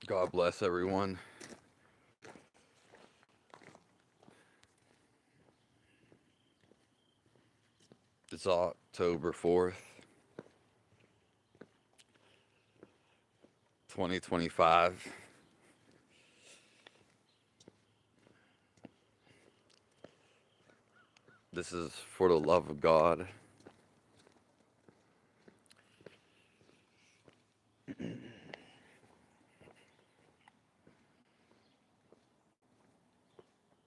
God bless everyone. It's October 4th, 2025. This is for the love of God.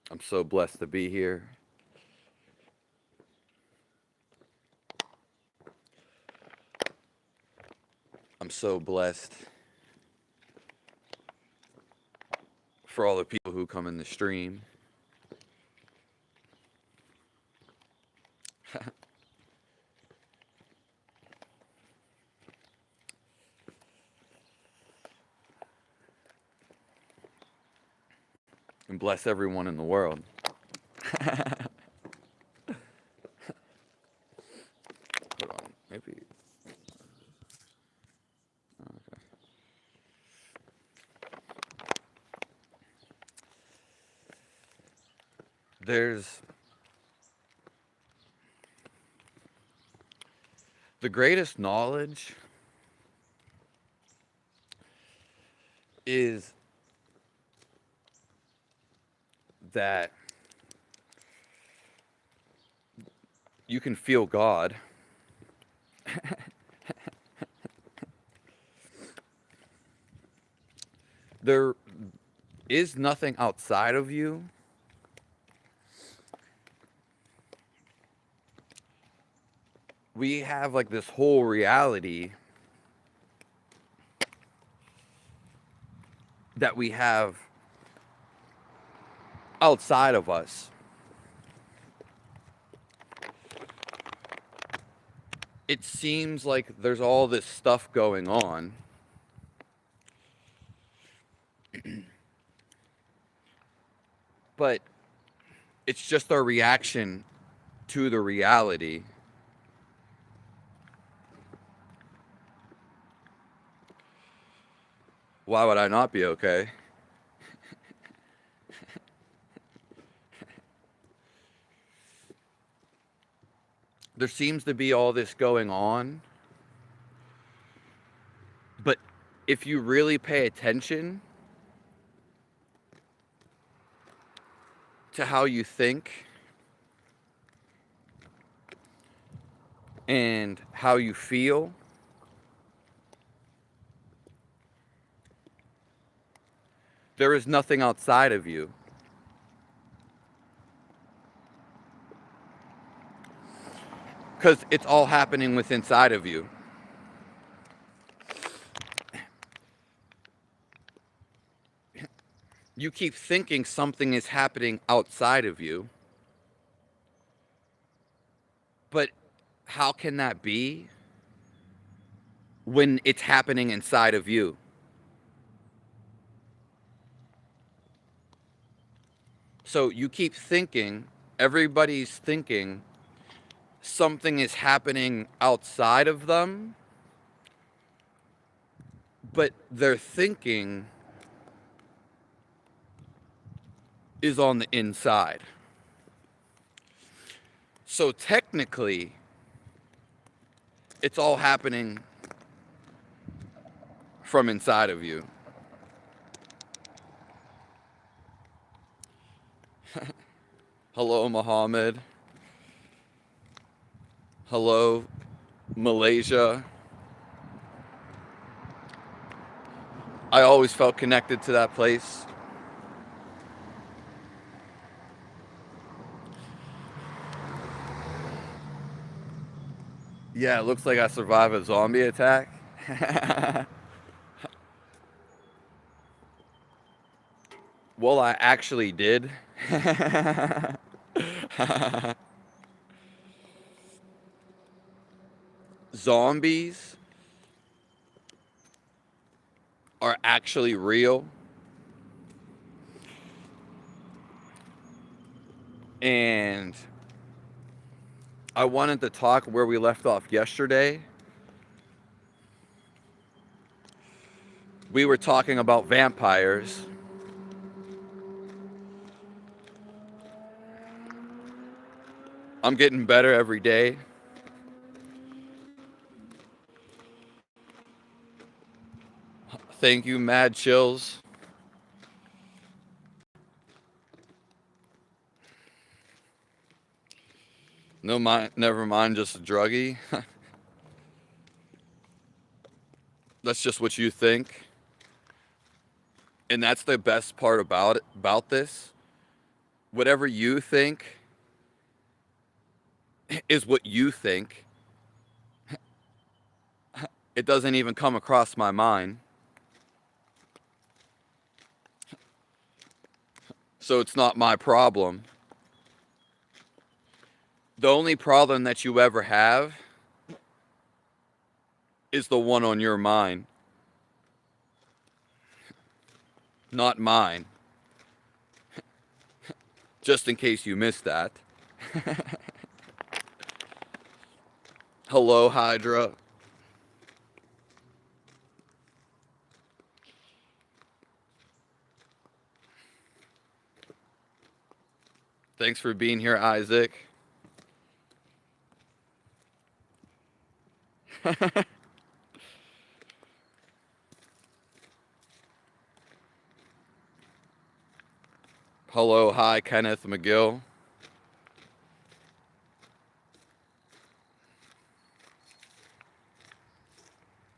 I'm so blessed to be here. I'm so blessed for all the people who come in the stream. And bless everyone in the world. Hold on, maybe. Okay. There's the greatest knowledge is that you can feel God. There is nothing outside of you. We have like this whole reality that we have outside of us. It seems like there's all this stuff going on. But it's just our reaction to the reality. Why would I not be okay? There seems to be all this going on. But if you really pay attention to how you think and how you feel, there is nothing outside of you. Because it's all happening within inside of you. You keep thinking something is happening outside of you. But how can that be when it's happening inside of you? So you keep thinking, everybody's thinking something is happening outside of them, but their thinking is on the inside. So technically, it's all happening from inside of you. Hello, Muhammad. Hello, Malaysia. I always felt connected to that place. Yeah, it looks like I survived a zombie attack. Well, I actually did. Zombies are actually real. And I wanted to talk where we left off yesterday. We were talking about vampires. I'm getting better every day. Thank you, Mad Chills. No, never mind, just a druggie. That's just what you think. And that's the best part about this. Whatever you think is what you think. It doesn't even come across my mind. So it's not my problem. The only problem that you ever have is the one on your mind, not mine. Just in case you missed that. Hello, Hydra. Thanks for being here, Isaac. Hello, hi, Kenneth McGill.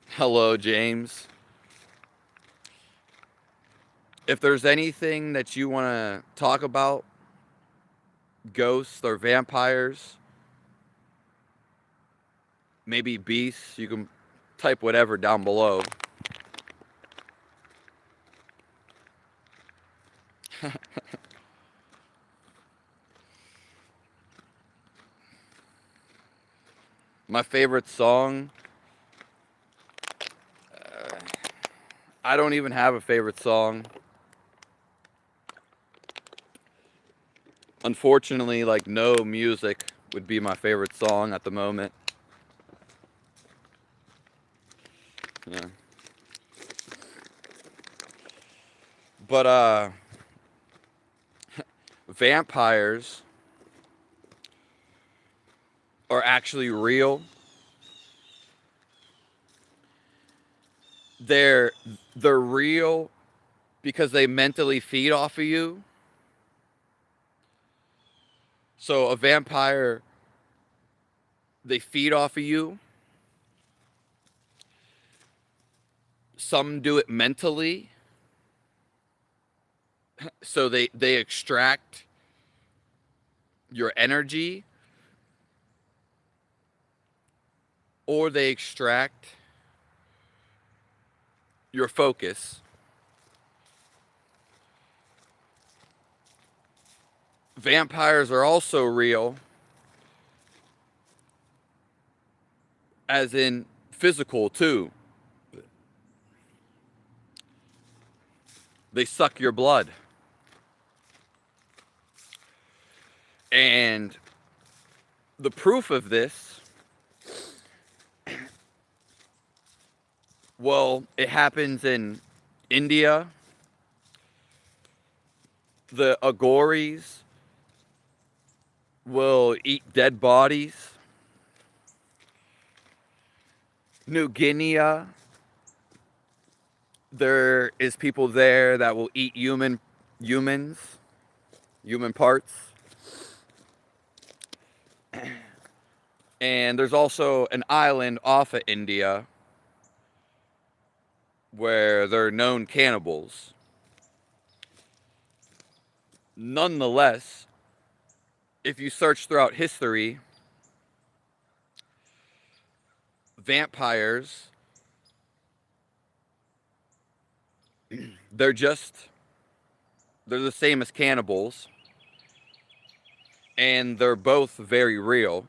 Hello, James. If there's anything that you want to talk about, ghosts or vampires, maybe beasts, you can type whatever down below. My favorite song, I don't even have a favorite song. Unfortunately, like, no music would be my favorite song at the moment. Yeah. But vampires are actually real. They're real because they mentally feed off of you. So a vampire, they feed off of you. Some do it mentally. So they extract your energy, or they extract your focus. Vampires are also real, as in physical too. They suck your blood. And the proof of this, well, it happens in India. The Agoris will eat dead bodies. New Guinea, there is people there that will eat human parts. And there's also an island off of India where they're known cannibals. Nonetheless, if you search throughout history, vampires, they're the same as cannibals, and they're both very real.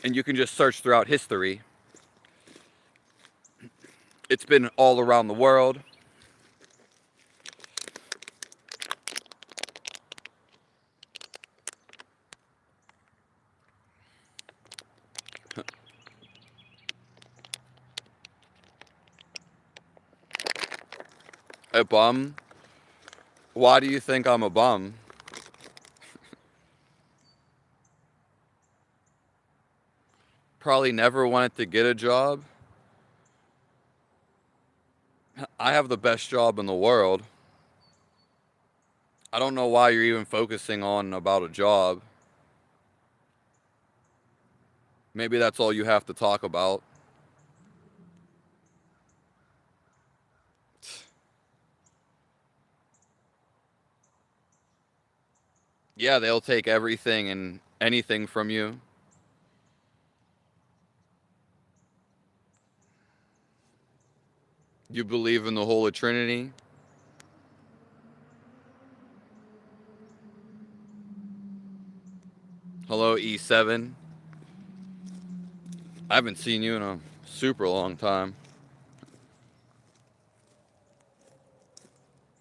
And you can just search throughout history. It's been all around the world. A bum? Why do you think I'm a bum? Probably never wanted to get a job. I have the best job in the world. I don't know why you're even focusing on about a job. Maybe that's all you have to talk about. Yeah, they'll take everything and anything from you. You believe in the Holy Trinity? Hello, E7. I haven't seen you in a super long time.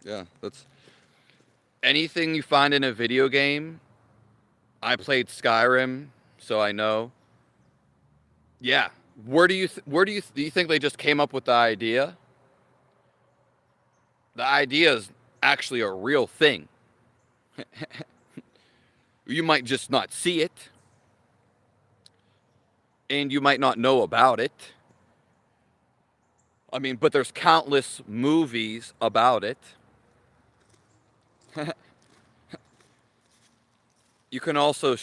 Yeah, that's anything you find in a video game. I played Skyrim, so I know. Yeah. Do you think they just came up with the idea? The idea is actually a real thing. You might just not see it, and you might not know about it. I mean, but there's countless movies about it. You can also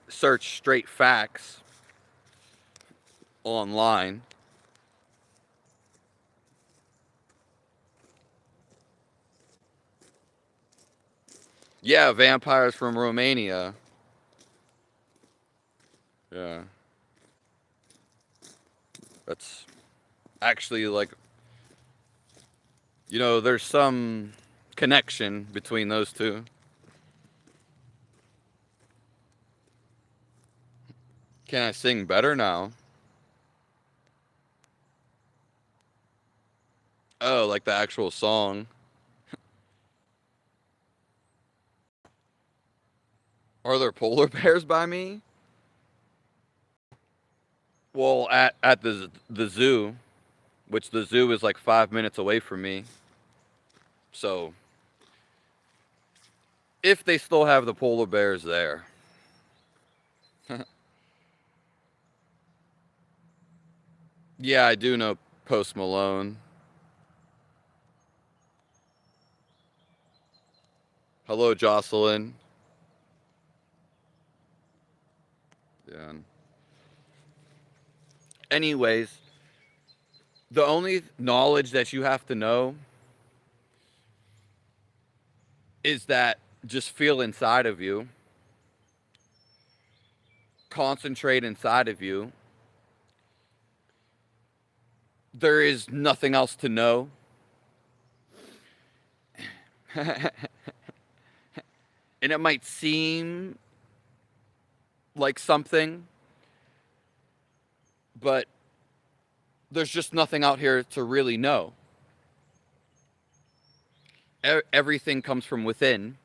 search straight facts online. Yeah, vampires from Romania. Yeah. That's actually like, there's some connection between those two. Can I sing better now? Oh, like the actual song. Are there polar bears by me? Well, at the zoo, which the zoo is like 5 minutes away from me. So, if they still have the polar bears there. Yeah, I do know Post Malone. Hello, Jocelyn. Yeah. Anyways, the only knowledge that you have to know is that just feel inside of you, concentrate inside of you. There is nothing else to know. And it might seem like something, but there's just nothing out here to really know. Everything comes from within.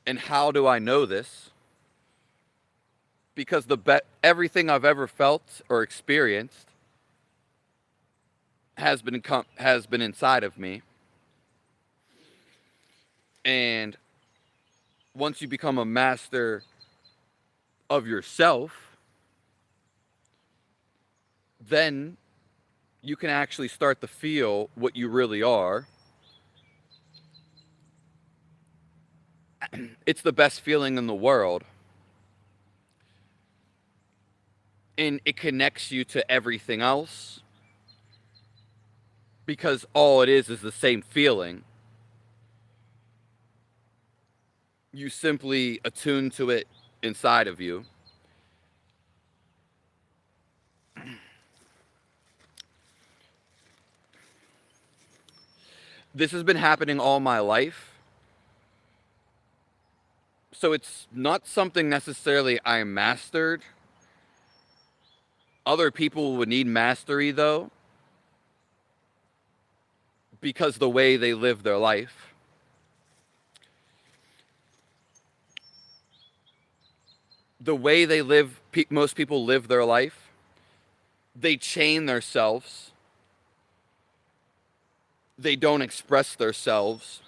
And how do I know this? Because everything I've ever felt or experienced has been inside of me. And once you become a master of yourself, then you can actually start to feel what you really are. It's the best feeling in the world. And it connects you to everything else because all it is the same feeling. You simply attune to it inside of you. This has been happening all my life. So it's not something necessarily I mastered. Other people would need mastery, though, because the way they live their life. The way they live, most people live their life, they chain themselves. They don't express themselves.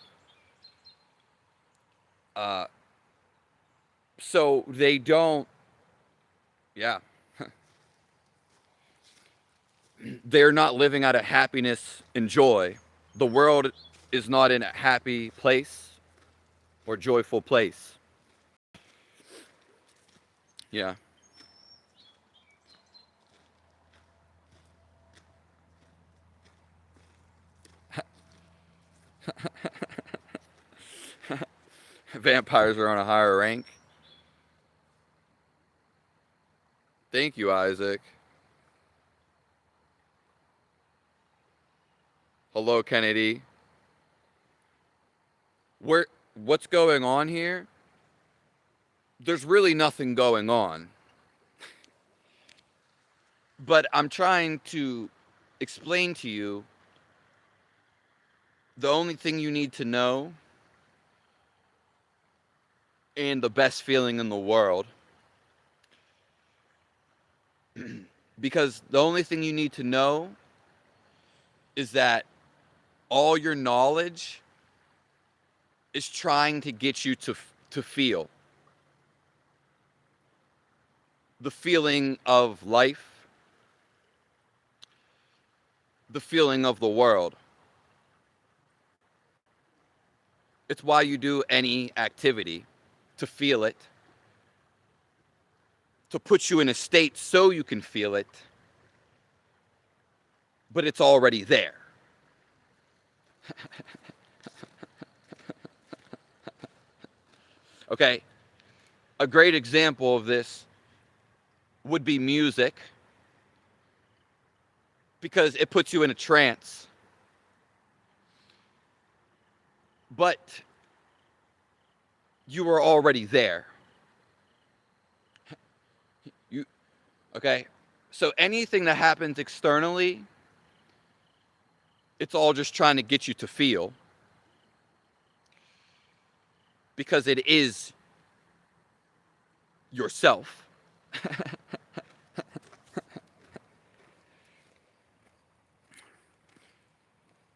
So they don't, yeah. They're not living out of happiness and joy. The world is not in a happy place or joyful place. Yeah. Vampires are on a higher rank. Thank you, Isaac. Hello, Kennedy. What's going on here? There's really nothing going on. But I'm trying to explain to you the only thing you need to know and the best feeling in the world. Because the only thing you need to know is that all your knowledge is trying to get you to feel the feeling of life, the feeling of the world. It's why you do any activity, to feel it, to put you in a state so you can feel it, but it's already there. Okay, a great example of this would be music, because it puts you in a trance. But you were already there. Okay? So anything that happens externally, it's all just trying to get you to feel. Because it is yourself.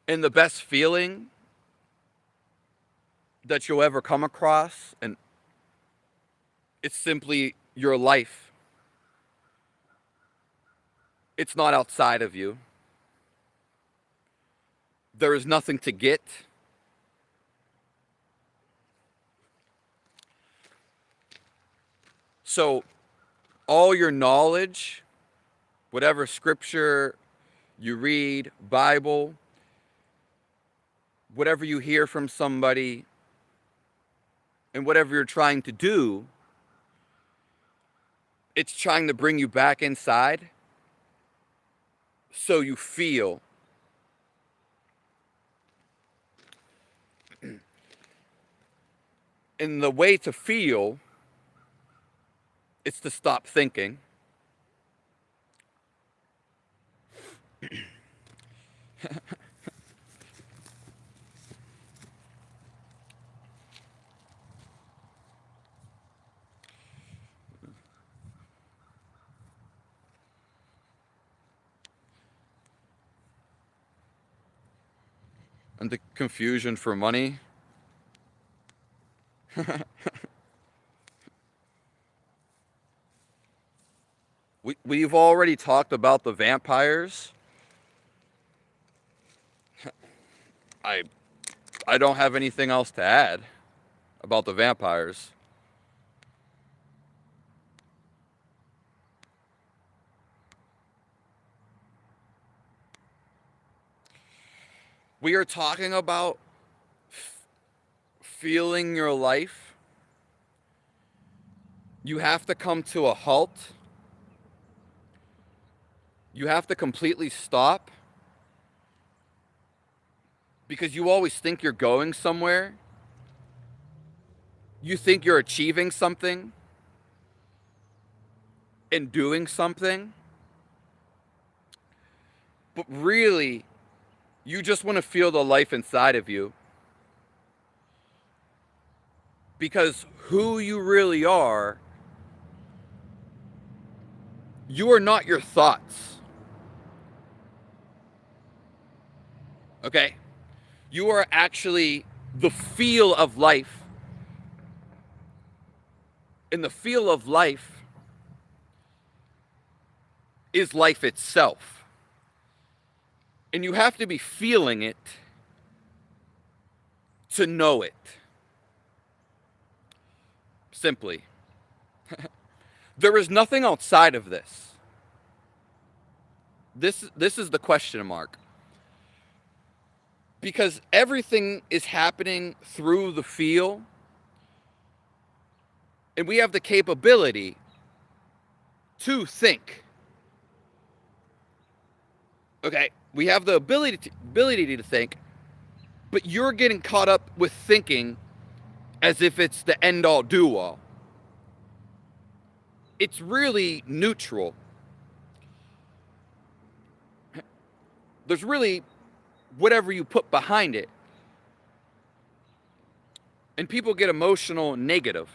And the best feeling that you'll ever come across, and it's simply your life. It's not outside of you. There is nothing to get. So all your knowledge, whatever scripture you read, Bible, whatever you hear from somebody, and whatever you're trying to do, it's trying to bring you back inside so you feel. And the way to feel is to stop thinking. And the confusion for money. We've already talked about the vampires. I don't have anything else to add about the vampires. We are talking about feeling your life. You have to come to a halt. You have to completely stop, because you always think you're going somewhere. You think you're achieving something and doing something. But really, you just want to feel the life inside of you. Because who you really are, you are not your thoughts. Okay? You are actually the feel of life. And the feel of life is life itself. And you have to be feeling it to know it. Simply. There is nothing outside of this. This is the question mark. Because everything is happening through the feel, and we have the capability to think. Okay, we have the ability to think, but you're getting caught up with thinking as if it's the end all do all. It's really neutral. There's really whatever you put behind it. And people get emotional and negative,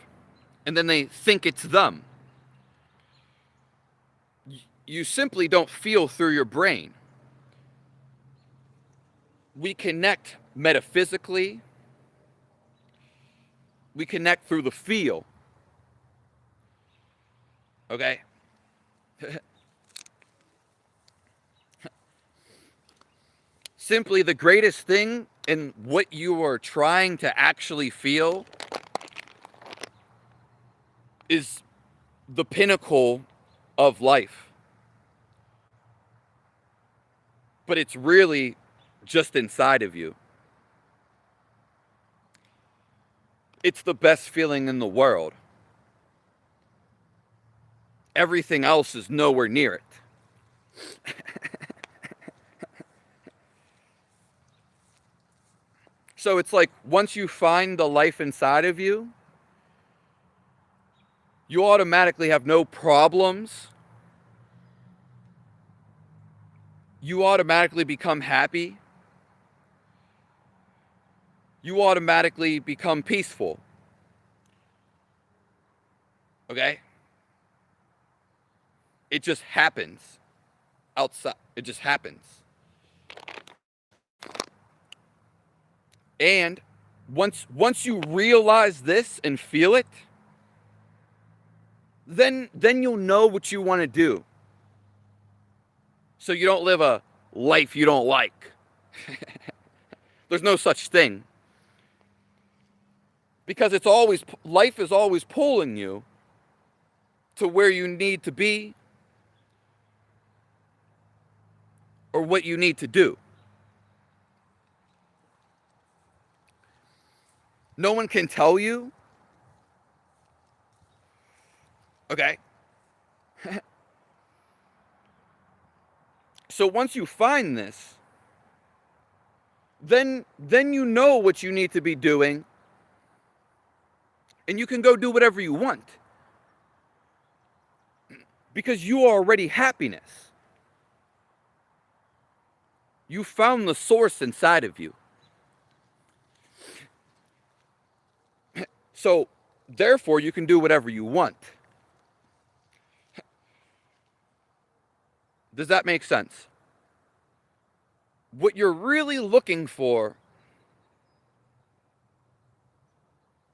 and then they think it's them. You simply don't feel through your brain. We connect metaphysically. We connect through the feel. Okay? Simply the greatest thing in what you are trying to actually feel is the pinnacle of life. But it's really just inside of you. It's the best feeling in the world. Everything else is nowhere near it. So it's like once you find the life inside of you, you automatically have no problems. You automatically become happy. You automatically become peaceful. Okay? It just happens outside. It just happens. And once you realize this and feel it, then you'll know what you want to do. So you don't live a life you don't like. There's no such thing. Because life is always pulling you to where you need to be or what you need to do. No one can tell you. Okay. So once you find this, then you know what you need to be doing, and you can go do whatever you want. Because you are already happiness. You found the source inside of you. So, therefore, you can do whatever you want. Does that make sense? What you're really looking for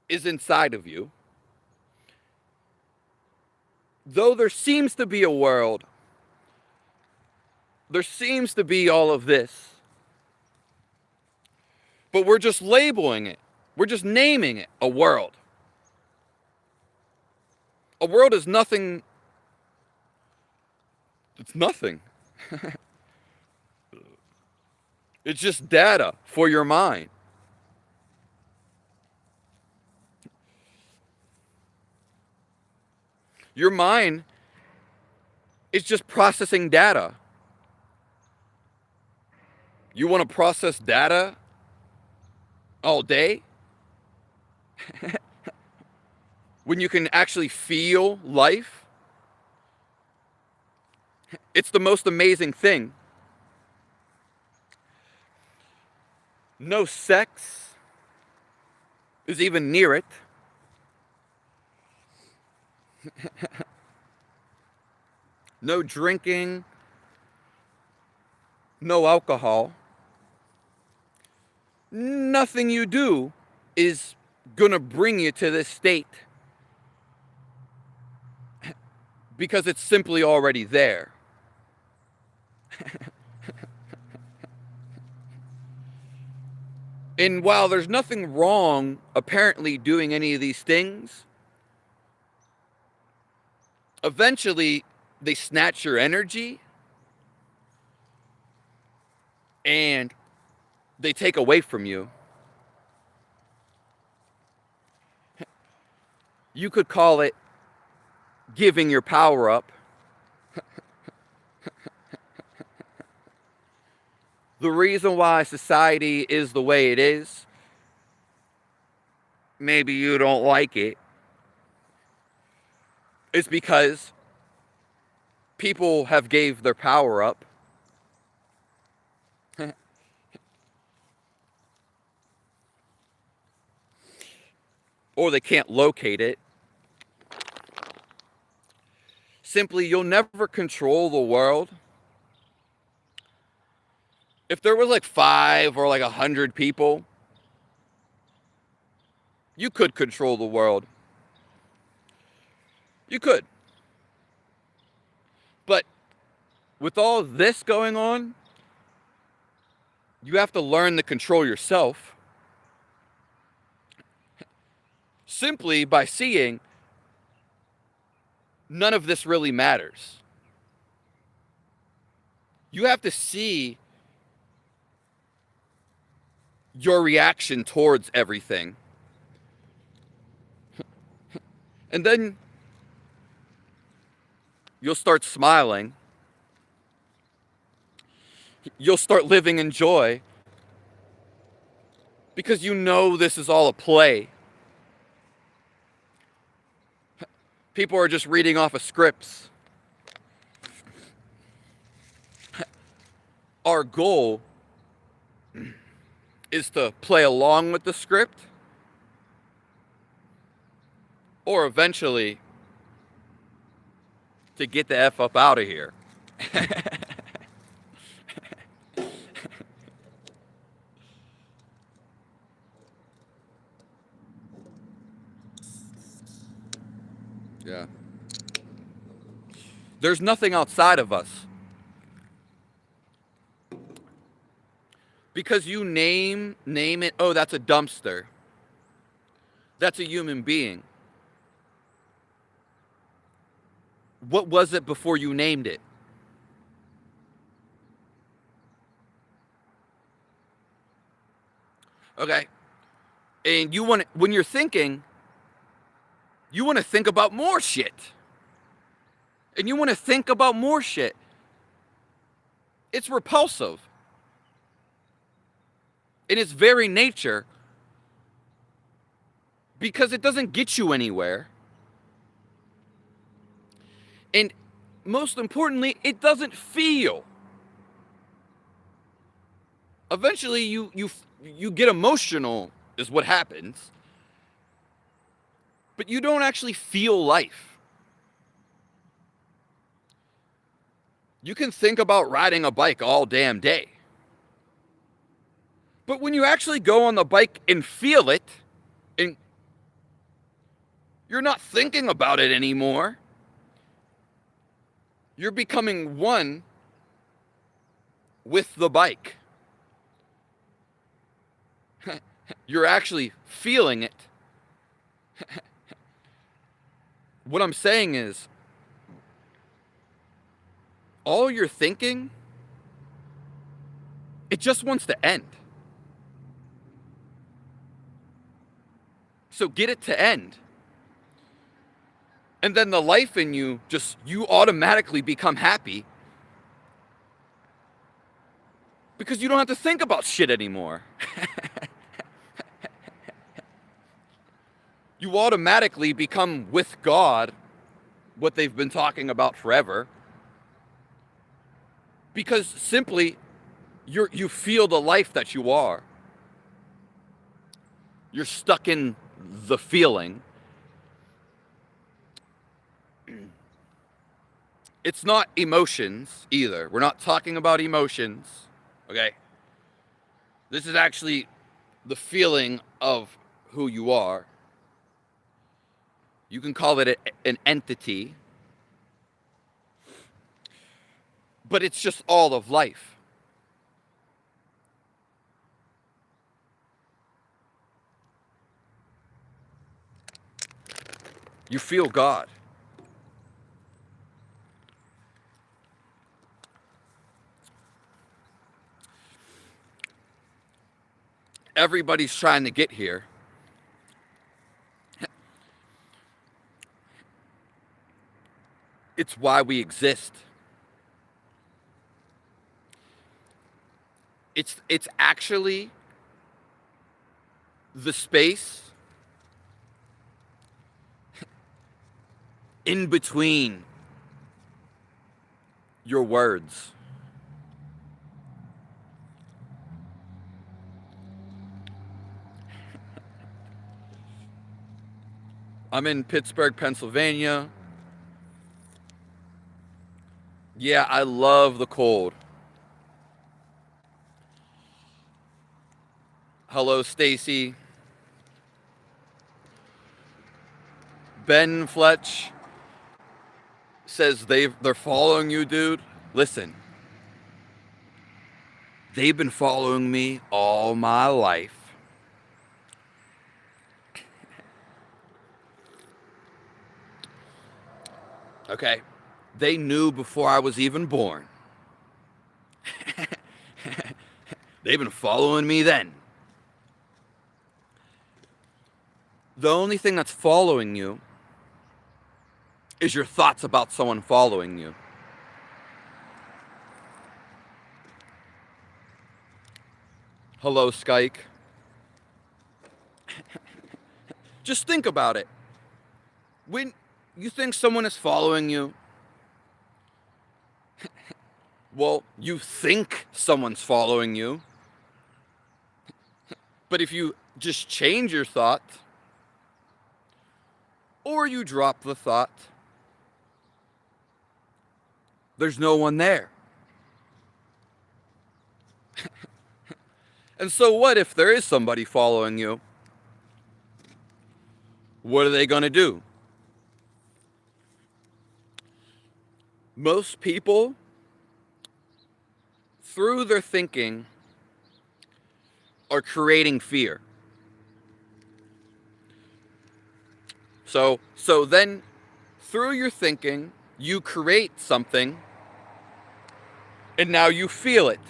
is inside of you. Though there seems to be a world, there seems to be all of this, but we're just labeling it. We're just naming it a world. A world is nothing. It's nothing. It's just data for your mind. Your mind is just processing data. You want to process data all day? When you can actually feel life? It's the most amazing thing. No sex is even near it. No drinking, no alcohol. nothing you do is gonna bring you to this state because it's simply already there. And while there's nothing wrong apparently doing any of these things, eventually they snatch your energy and they take away from you. You could call it giving your power up. The reason why society is the way it is, maybe you don't like it, is because people have gave their power up. Or they can't locate it. Simply, you'll never control the world. If there was like 5 or like 100 people, you could control the world. You could. But with all this going on, you have to learn to control yourself simply by seeing none of this really matters. You have to see your reaction towards everything. And then you'll start smiling. You'll start living in joy because you know this is all a play. People are just reading off of scripts. Our goal is to play along with the script, or eventually to get the F up out of here. Yeah. There's nothing outside of us. Because you name it, oh, that's a dumpster. That's a human being. What was it before you named it? Okay. And when you're thinking, you want to think about more shit. And you want to think about more shit. It's repulsive. In its very nature, because it doesn't get you anywhere. And most importantly, it doesn't feel. Eventually you get emotional is what happens. But you don't actually feel life. You can think about riding a bike all damn day. But when you actually go on the bike and feel it, and you're not thinking about it anymore, you're becoming one with the bike. You're actually feeling it. What I'm saying is, all you're thinking, it just wants to end. So get it to end. And then the life in you, you automatically become happy. Because you don't have to think about shit anymore. You automatically become with God what they've been talking about forever. Because simply, you feel the life that you are. You're stuck in the feeling. It's not emotions either. We're not talking about emotions, okay? This is actually the feeling of who you are. You can call it an entity, but it's just all of life. You feel God. Everybody's trying to get here. It's why we exist. It's actually the space in between your words. I'm in Pittsburgh, Pennsylvania. Yeah, I love the cold. Hello, Stacy. Ben Fletch says they're following you, dude. Listen, they've been following me all my life. Okay, they knew before I was even born. They've been following me then. The only thing that's following you is your thoughts about someone following you. Hello, Skyke. Just think about it. When you think someone is following you, well, you think someone's following you. But if you just change your thought, or you drop the thought, there's no one there. And so what if there is somebody following you? What are they going to do? Most people, through their thinking, are creating fear. So then, through your thinking, you create something, and now you feel it.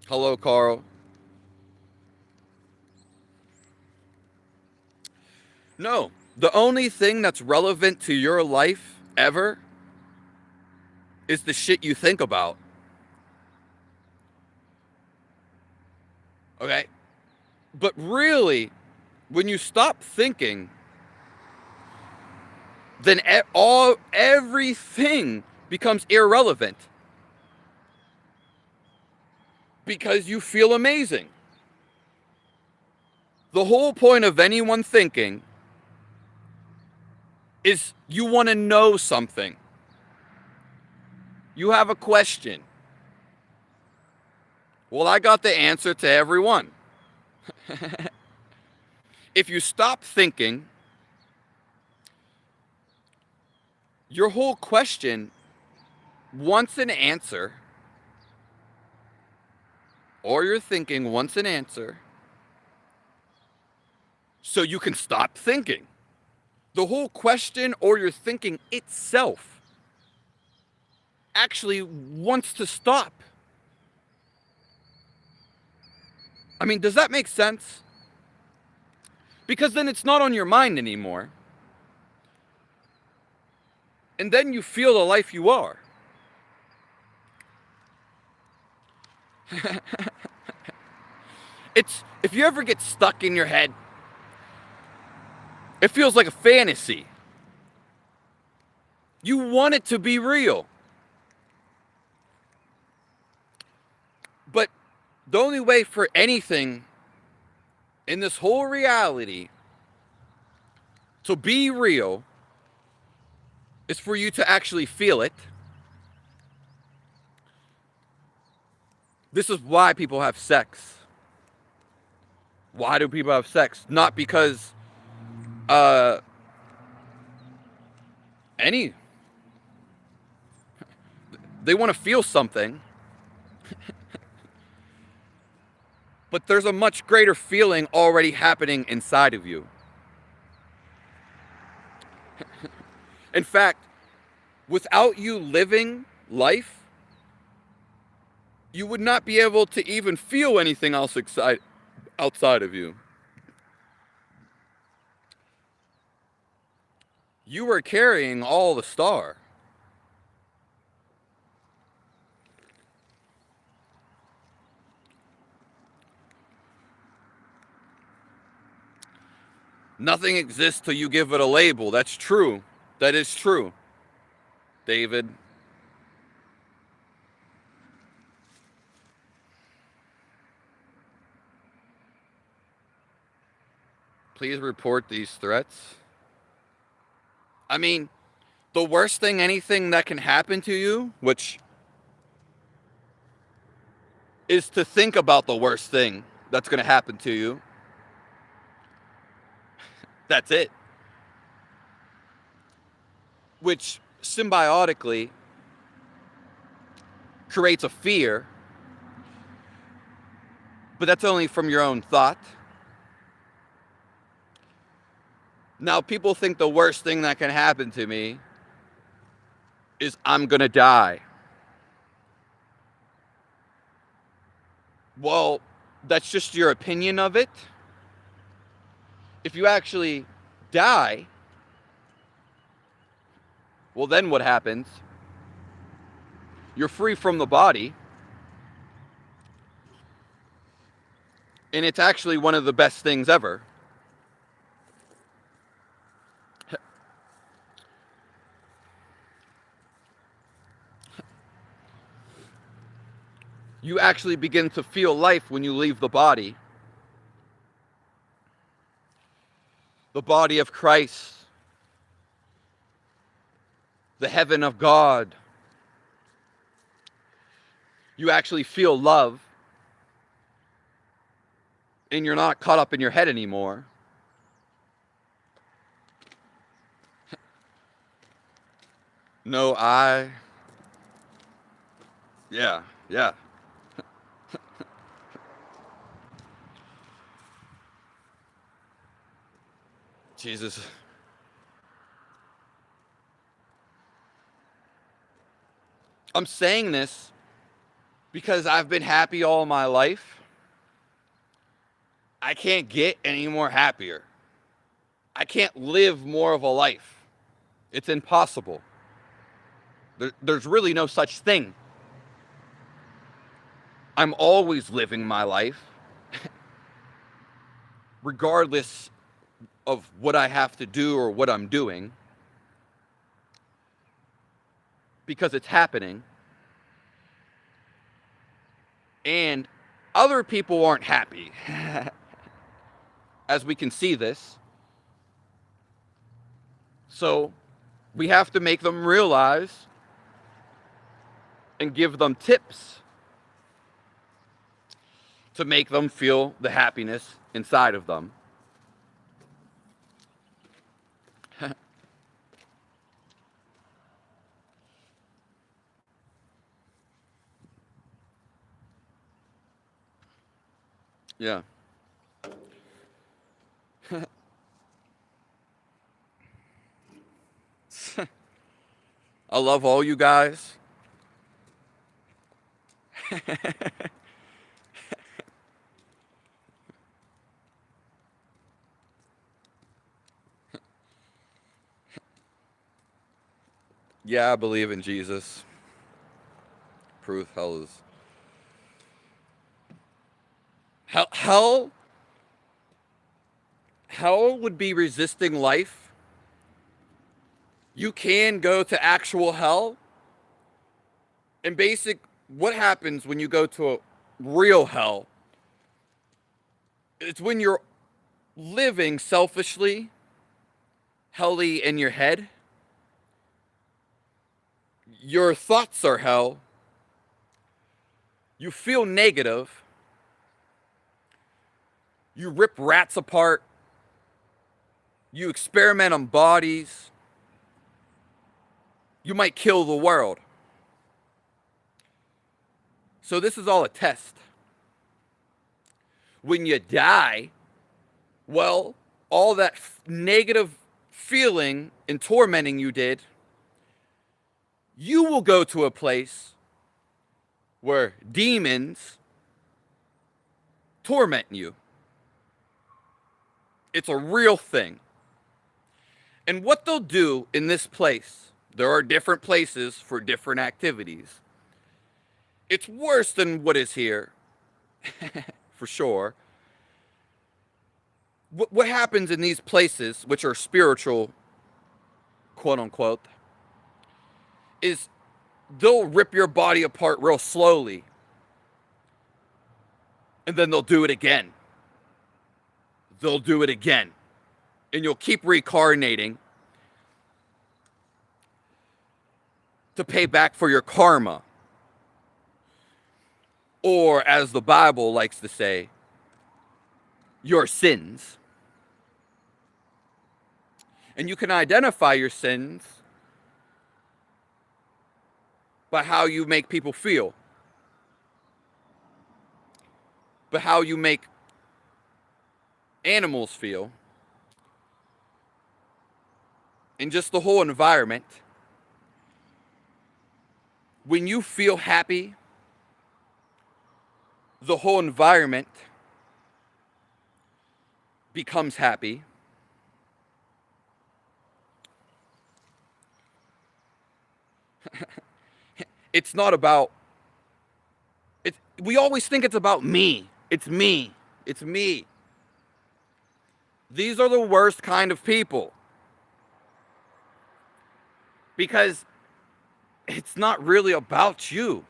Hello, Carl. No, the only thing that's relevant to your life ever is the shit you think about. Okay? But really, when you stop thinking, then everything becomes irrelevant. Because you feel amazing. The whole point of anyone thinking is you want to know something. You have a question. Well, I got the answer to everyone. If you stop thinking, your whole question wants an answer, or your thinking wants an answer, so you can stop thinking. The whole question or your thinking itself actually wants to stop. I mean, does that make sense? Because then it's not on your mind anymore. And then you feel the life you are. If you ever get stuck in your head, it feels like a fantasy. You want it to be real. But the only way for anything in this whole reality to be real is for you to actually feel it. This is why people have sex. Why do people have sex? Not because uh any they want to feel something, but there's a much greater feeling already happening inside of you. In fact, without you living life, you would not be able to even feel anything else outside of you. You are carrying all the star. Nothing exists till you give it a label. That's true. That is true, David. Please report these threats. I mean, the worst thing, anything that can happen to you, which is to think about the worst thing that's going to happen to you. That's it. Which symbiotically creates a fear, but that's only from your own thought. Now, people think the worst thing that can happen to me is I'm going to die. Well, that's just your opinion of it. If you actually die, well, then what happens? You're free from the body. And it's actually one of the best things ever. You actually begin to feel life when you leave the body. The body of Christ. The heaven of God. You actually feel love. And you're not caught up in your head anymore. No, yeah. Jesus. I'm saying this because I've been happy all my life. I can't get any more happier. I can't live more of a life. It's impossible. There's really no such thing. I'm always living my life, regardless of what I have to do or what I'm doing, because it's happening. And other people aren't happy, as we can see this. So we have to make them realize and give them tips to make them feel the happiness inside of them. Yeah. I love all you guys. Yeah, I believe in Jesus. Proof hell is hell would be resisting life. You can go to actual hell. And what happens when you go to a real hell? It's when you're living selfishly, helly in your head. Your thoughts are hell. You feel negative. You rip rats apart. You experiment on bodies. You might kill the world. So this is all a test. When you die, well, all that negative feeling and tormenting you did, you will go to a place where demons torment you. It's a real thing. And what they'll do in this place, there are different places for different activities. It's worse than what is here, for sure. What happens in these places, which are spiritual, quote unquote, is they'll rip your body apart real slowly. And then they'll do it again. They'll do it again. And you'll keep reincarnating to pay back for your karma. Or, as the Bible likes to say, your sins. And you can identify your sins by how you make people feel, by how you make animals feel, and just the whole environment. When you feel happy, the whole environment becomes happy. It's not about, we always think it's about me. It's me. It's me. These are the worst kind of people. Because it's not really about you.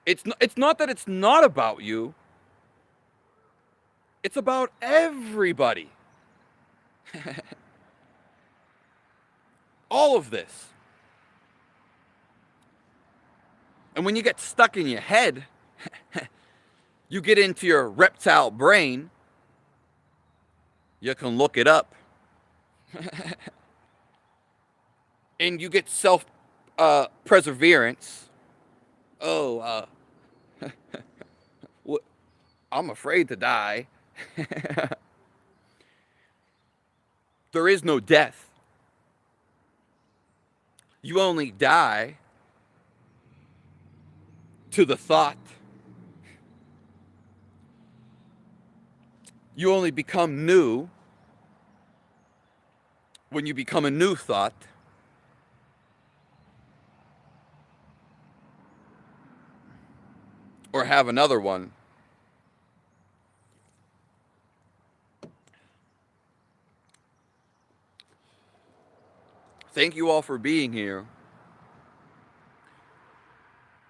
It's not that it's not about you. It's about everybody. All of this. And when you get stuck in your head, you get into your reptile brain, you can look it up. And you get self-perseverance. I'm afraid to die. There is no death. You only die to the thought. You only become new when you become a new thought. Or have another one. Thank you all for being here.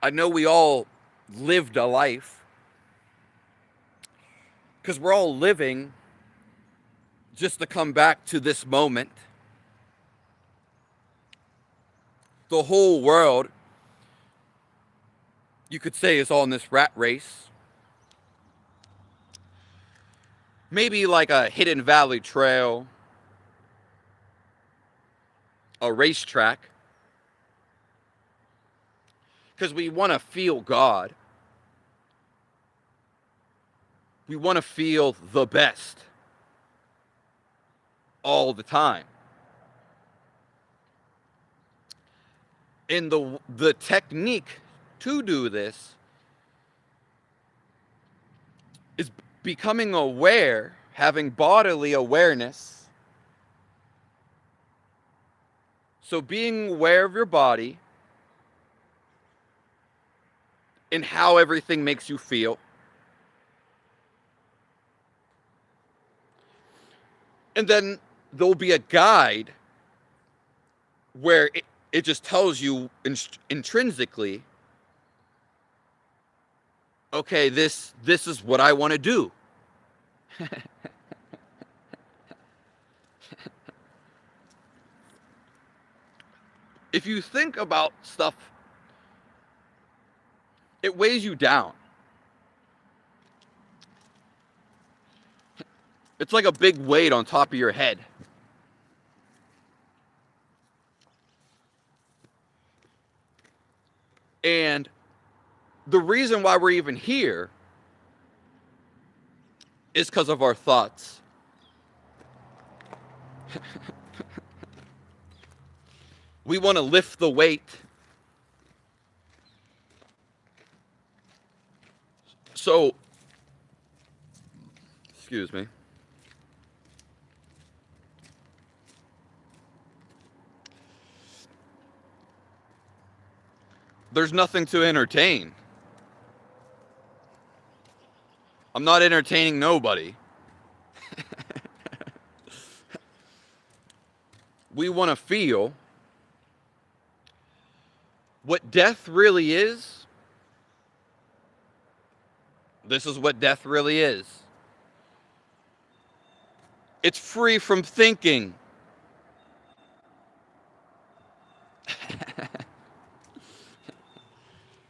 I know we all lived a life. Because we're all living just to come back to this moment. The whole world, you could say, is on this rat race. Maybe like a Hidden Valley trail, a racetrack. Because we want to feel God. We want to feel the best all the time. And the technique to do this is becoming aware, having bodily awareness. So being aware of your body and how everything makes you feel. And then there'll be a guide where it just tells you intrinsically, okay, this is what I want to do. If you think about stuff, it weighs you down. It's like a big weight on top of your head. And the reason why we're even here is because of our thoughts. We want to lift the weight. So, excuse me. There's nothing to entertain. I'm not entertaining nobody. We want to feel what death really is. This is what death really is. It's free from thinking.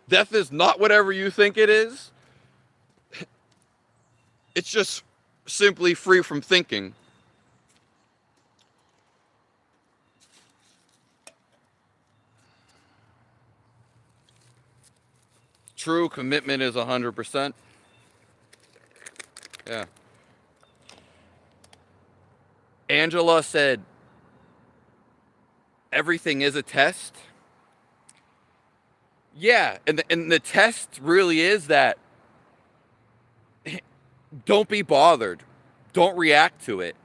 Death is not whatever you think it is. It's just simply free from thinking. True commitment is 100%. Yeah. Angela said, everything is a test. Yeah, and the test really is that don't be bothered. Don't react to it.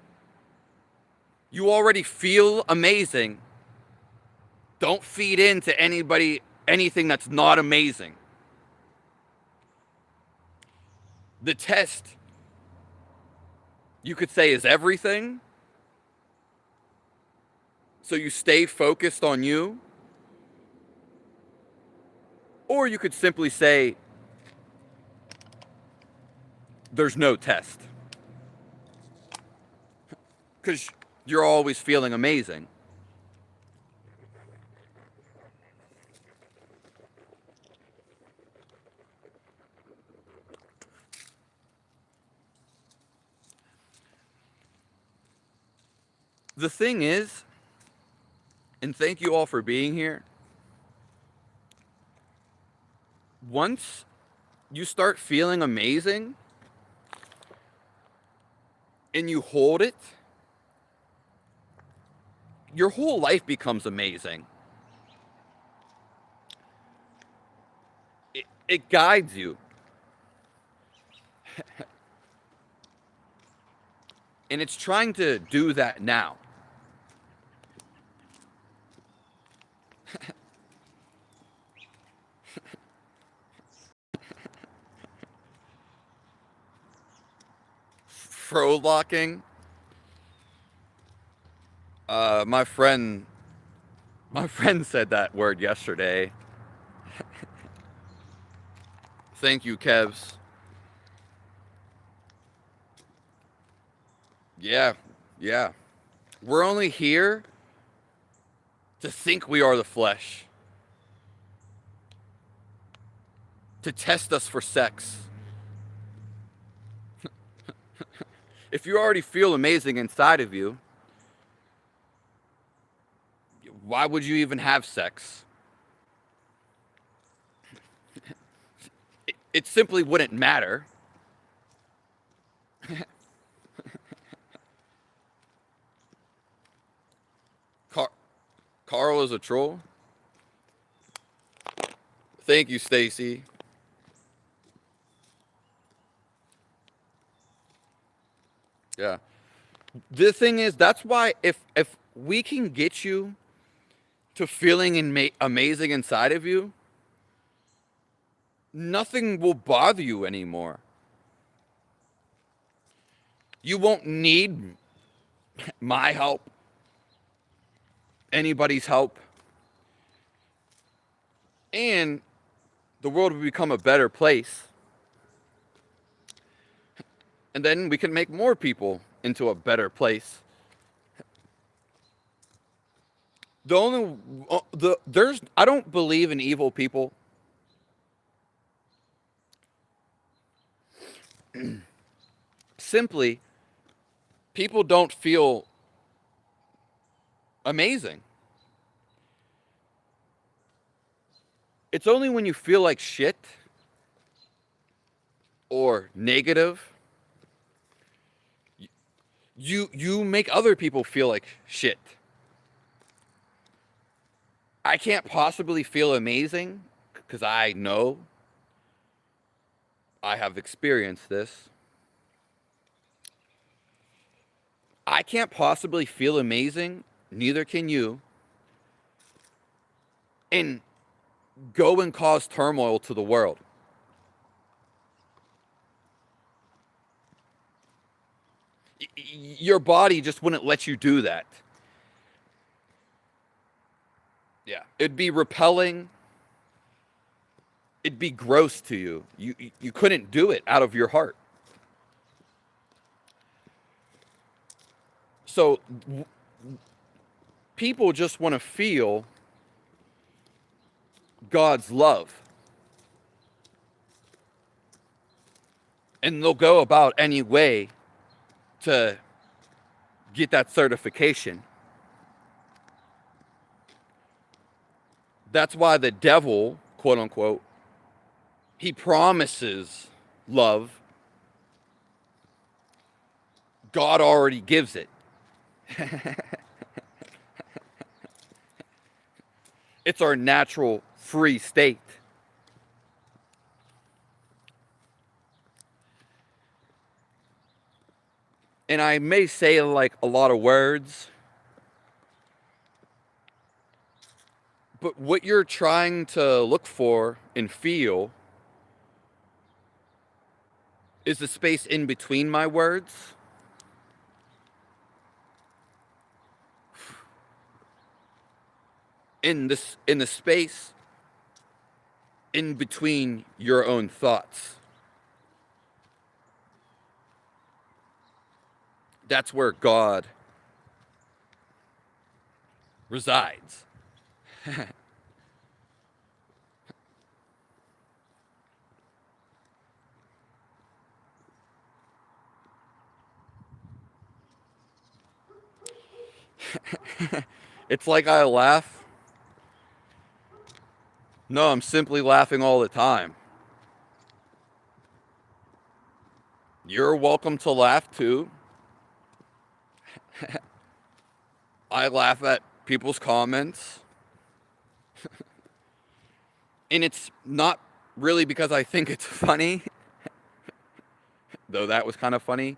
You already feel amazing. Don't feed into anybody anything that's not amazing. The test, you could say, is everything. So you stay focused on you. Or you could simply say, there's no test. Because you're always feeling amazing. The thing is, and thank you all for being here, once you start feeling amazing and you hold it, your whole life becomes amazing. It guides you. And it's trying to do that now. Frolicking. My friend said that word yesterday. Thank you, Kevs. Yeah. We're only here to think we are the flesh. To test us for sex. If you already feel amazing inside of you, why would you even have sex? It simply wouldn't matter. Carl is a troll. Thank you, Stacy. Yeah. The thing is, that's why if we can get you to feeling amazing inside of you, nothing will bother you anymore. You won't need my help, anybody's help, and the world will become a better place. And then we can make more people into a better place. The only there's I don't believe in evil people. Simply, people don't feel amazing. It's only when you feel like shit or negative, you make other people feel like shit. I can't possibly feel amazing because I know I have experienced this. I can't possibly feel amazing, neither can you, and go and cause turmoil to the world. Your body just wouldn't let you do that. Yeah. It'd be repelling. It'd be gross to you. You couldn't do it out of your heart. So people just want to feel God's love. And they'll go about any way to get that certification. That's why the devil, quote unquote, he promises love. God already gives it. It's our natural free state. And I may say like a lot of words, but what you're trying to look for and feel is the space in between my words. In the space in between your own thoughts. That's where God resides. It's like I laugh. No, I'm simply laughing all the time. You're welcome to laugh too. I laugh at people's comments. And it's not really because I think it's funny, though that was kind of funny.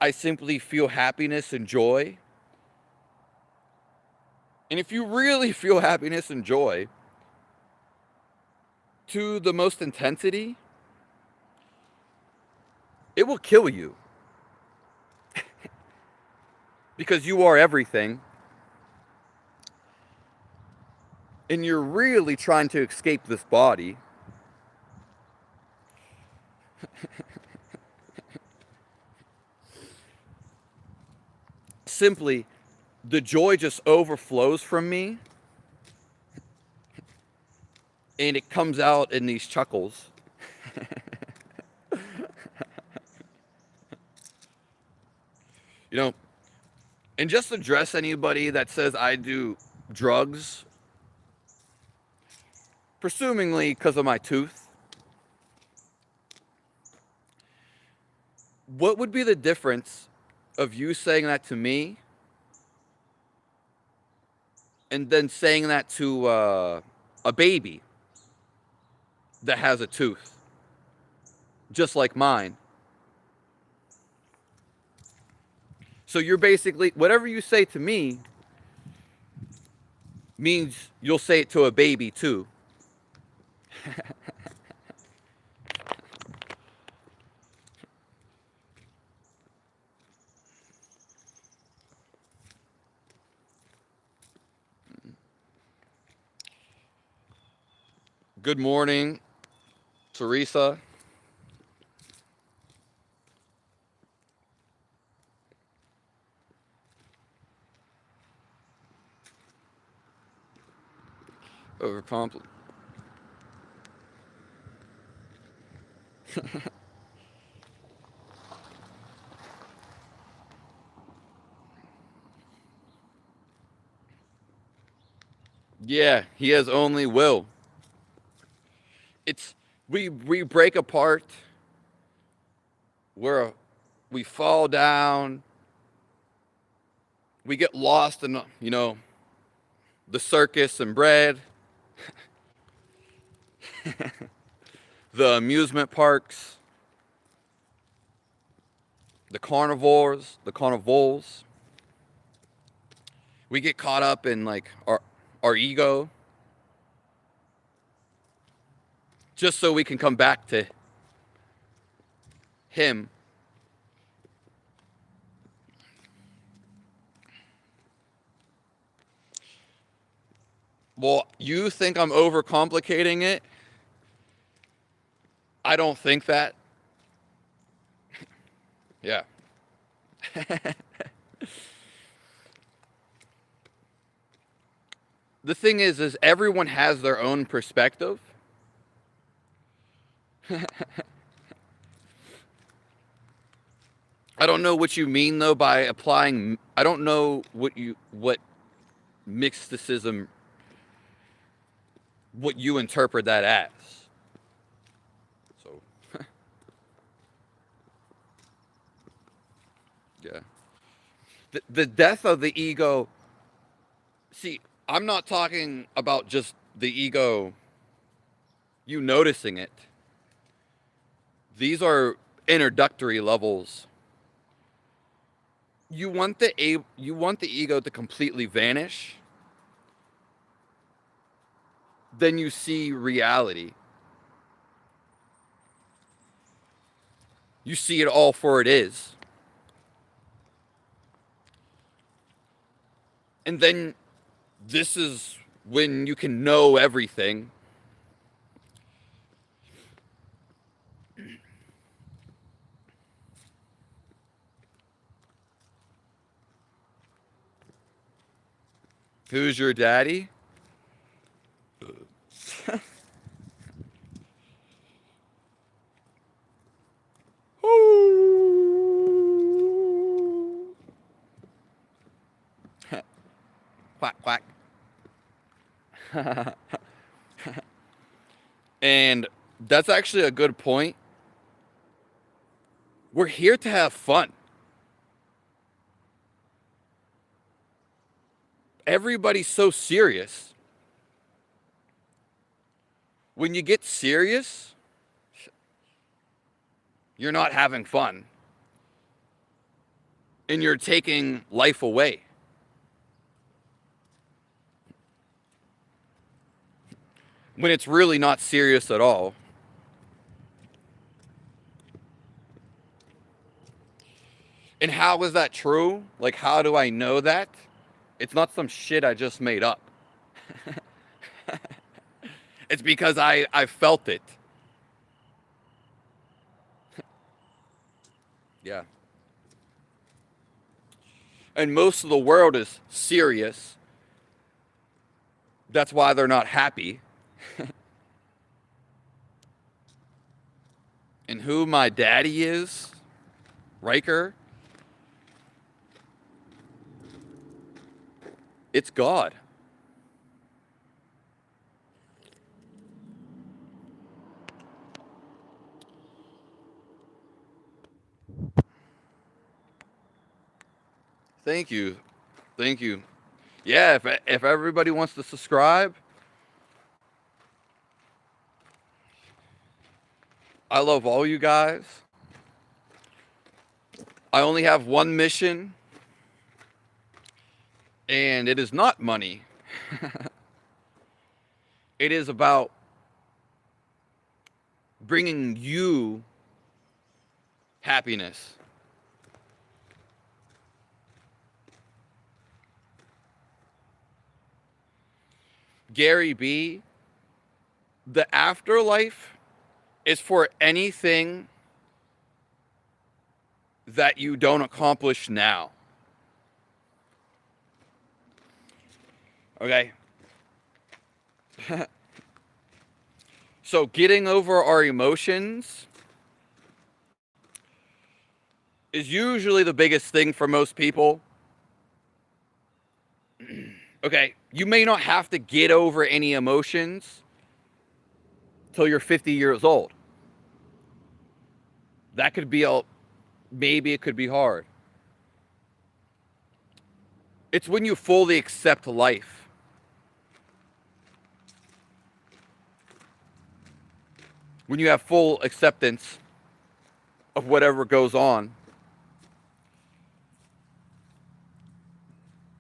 I simply feel happiness and joy. And if you really feel happiness and joy to the most intensity, it will kill you. Because you are everything. And you're really trying to escape this body. Simply, the joy just overflows from me. And it comes out in these chuckles. You know, and just address anybody that says I do drugs, presumably because of my tooth. What would be the difference of you saying that to me and then saying that to a baby that has a tooth, just like mine? So you're basically, whatever you say to me means you'll say it to a baby too. Good morning, Teresa. Overcompl. Yeah, he has only will. It's we break apart. We fall down. We get lost in the circus and bread, the amusement parks, the carnivals. We get caught up in like our ego just so we can come back to him. Well, you think I'm overcomplicating it? I don't think that. Yeah. The thing is everyone has their own perspective. I don't know what you mean though by applying. I don't know what mysticism, what you interpret that as. So, yeah. The death of the ego. See, I'm not talking about just the ego, you noticing it. These are introductory levels. You want the ego to completely vanish. Then you see reality. You see it all for it is. And then this is when you can know everything. Who's your daddy? Quack, quack. And that's actually a good point. We're here to have fun. Everybody's so serious. When you get serious, you're not having fun. And you're taking life away. When it's really not serious at all. And how is that true? Like, how do I know that? It's not some shit I just made up. It's because I felt it. Yeah. And most of the world is serious. That's why they're not happy. And who my daddy is, Riker, it's God. Thank you. Thank you. Yeah, if everybody wants to subscribe, I love all you guys. I only have one mission, and it is not money. It is about bringing you happiness. Gary B, the afterlife is for anything that you don't accomplish now. Okay? So getting over our emotions is usually the biggest thing for most people. Okay, you may not have to get over any emotions till you're 50 years old. That could be maybe it could be hard. It's when you fully accept life. When you have full acceptance of whatever goes on.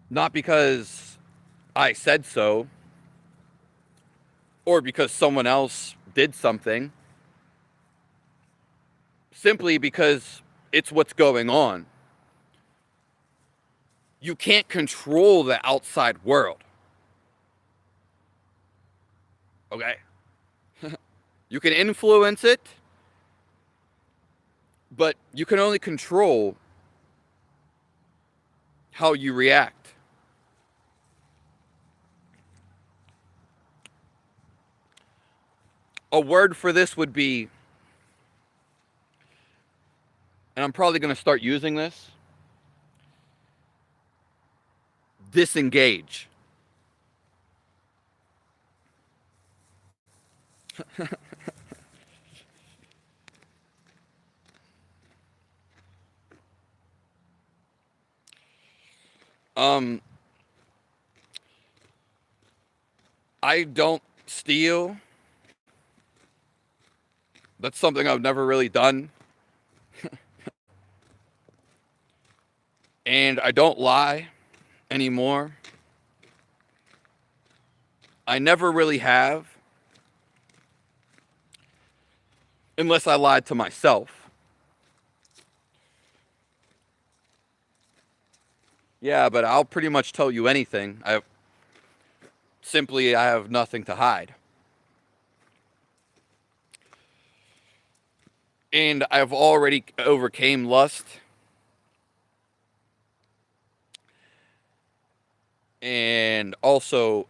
Not because I said so, or because someone else did something. Simply because it's what's going on. You can't control the outside world. Okay? You can influence it, but you can only control how you react. A word for this would be, and I'm probably going to start using this, disengage. um, I don't steal. That's something I've never really done. And I don't lie anymore. I never really have. Unless I lied to myself. Yeah, but I'll pretty much tell you anything. I have nothing to hide. And I've already overcame lust. And also,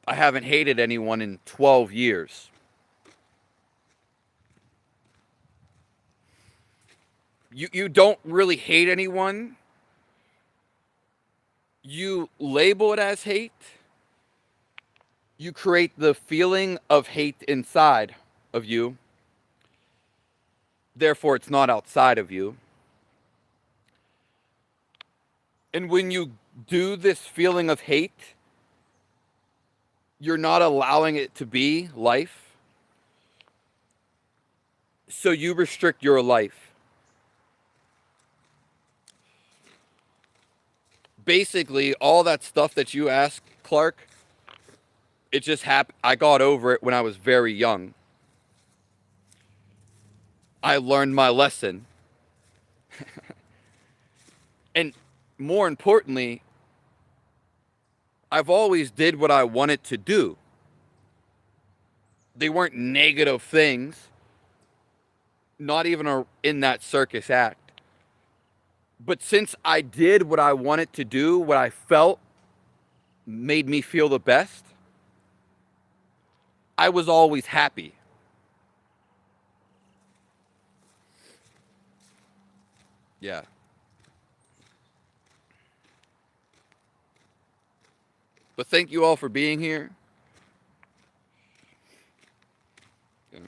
I haven't hated anyone in 12 years. You don't really hate anyone. You label it as hate. You create the feeling of hate inside of you. Therefore, it's not outside of you. And when you do this feeling of hate, you're not allowing it to be life. So you restrict your life. Basically, all that stuff that you asked, Clark, it just happened. I got over it when I was very young. I learned my lesson. And more importantly, I've always did what I wanted to do. They weren't negative things. Not even in that circus act. But since I did what I wanted to do, what I felt made me feel the best, I was always happy. Yeah. But thank you all for being here. Yeah.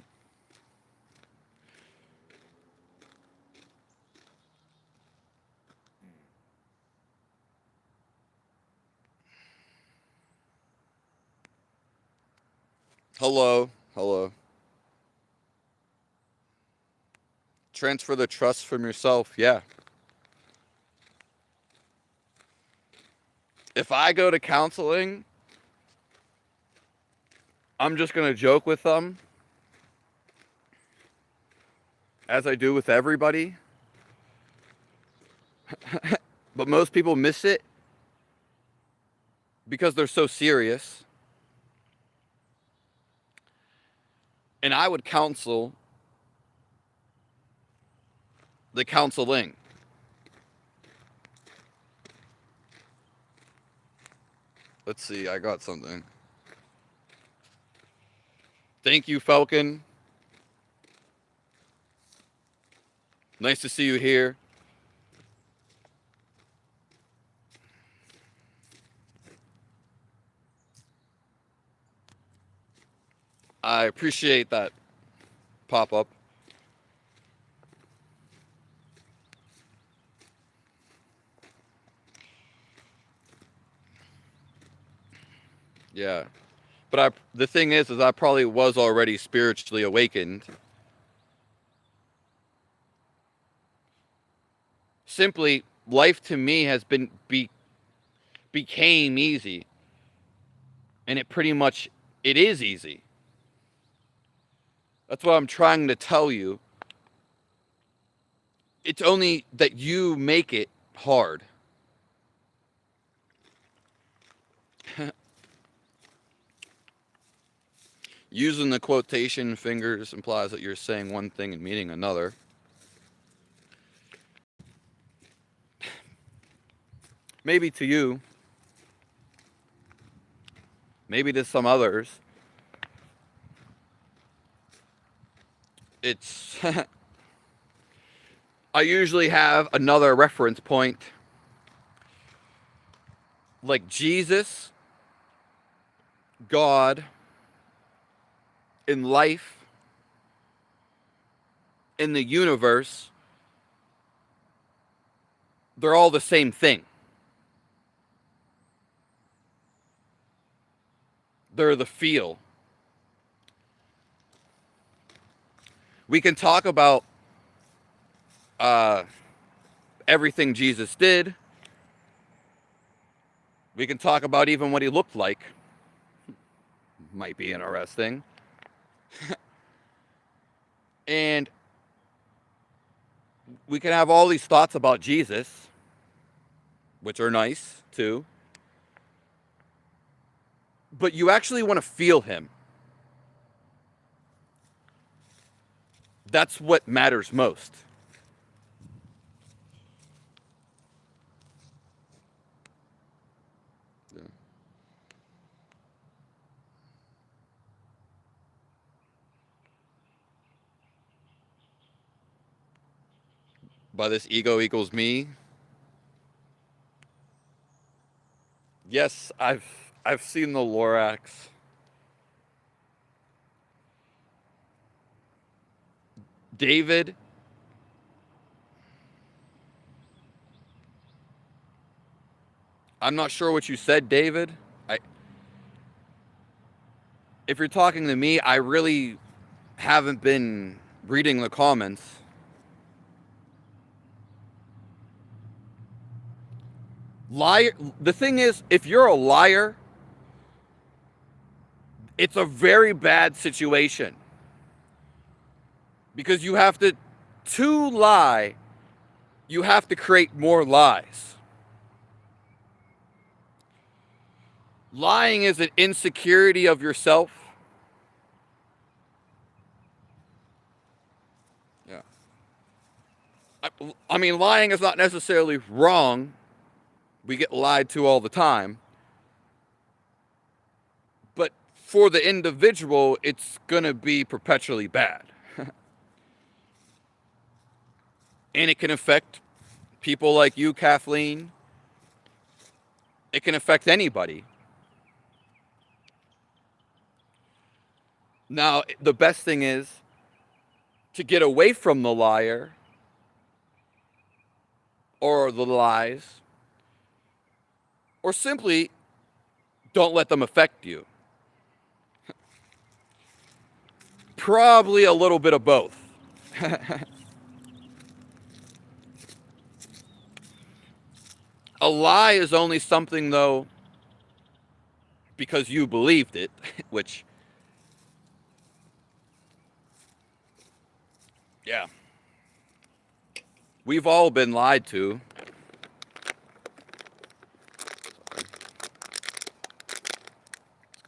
Hello. Hello. Transfer the trust from yourself. Yeah. If I go to counseling, I'm just going to joke with them, as I do with everybody. But most people miss it because they're so serious. And I would counsel the counseling. Let's see, I got something. Thank you, Falcon. Nice to see you here. I appreciate that pop-up. Yeah. But the thing is I probably was already spiritually awakened. Simply, life to me has became easy. And it is easy. That's what I'm trying to tell you. It's only that you make it hard. Using the quotation fingers implies that you're saying one thing and meaning another. Maybe to you. Maybe to some others. It's... I usually have another reference point. Like Jesus, God, in life, in the universe, they're all the same thing. They're the feel. We can talk about everything Jesus did. We can talk about even what he looked like. Might be interesting. And we can have all these thoughts about Jesus, which are nice too. But you actually want to feel him. That's what matters most. Yeah. By this ego equals me. Yes, I've seen the Lorax. David. I'm not sure what you said, David. If you're talking to me, I really haven't been reading the comments. Liar. The thing is, if you're a liar, it's a very bad situation. Because to lie, you have to create more lies. Lying is an insecurity of yourself. Yeah. I mean, lying is not necessarily wrong. We get lied to all the time. But for the individual, it's going to be perpetually bad. And it can affect people like you, Kathleen. It can affect anybody. Now, the best thing is to get away from the liar or the lies, or simply don't let them affect you. Probably a little bit of both. A lie is only something, though, because you believed it, which, yeah, we've all been lied to. Let's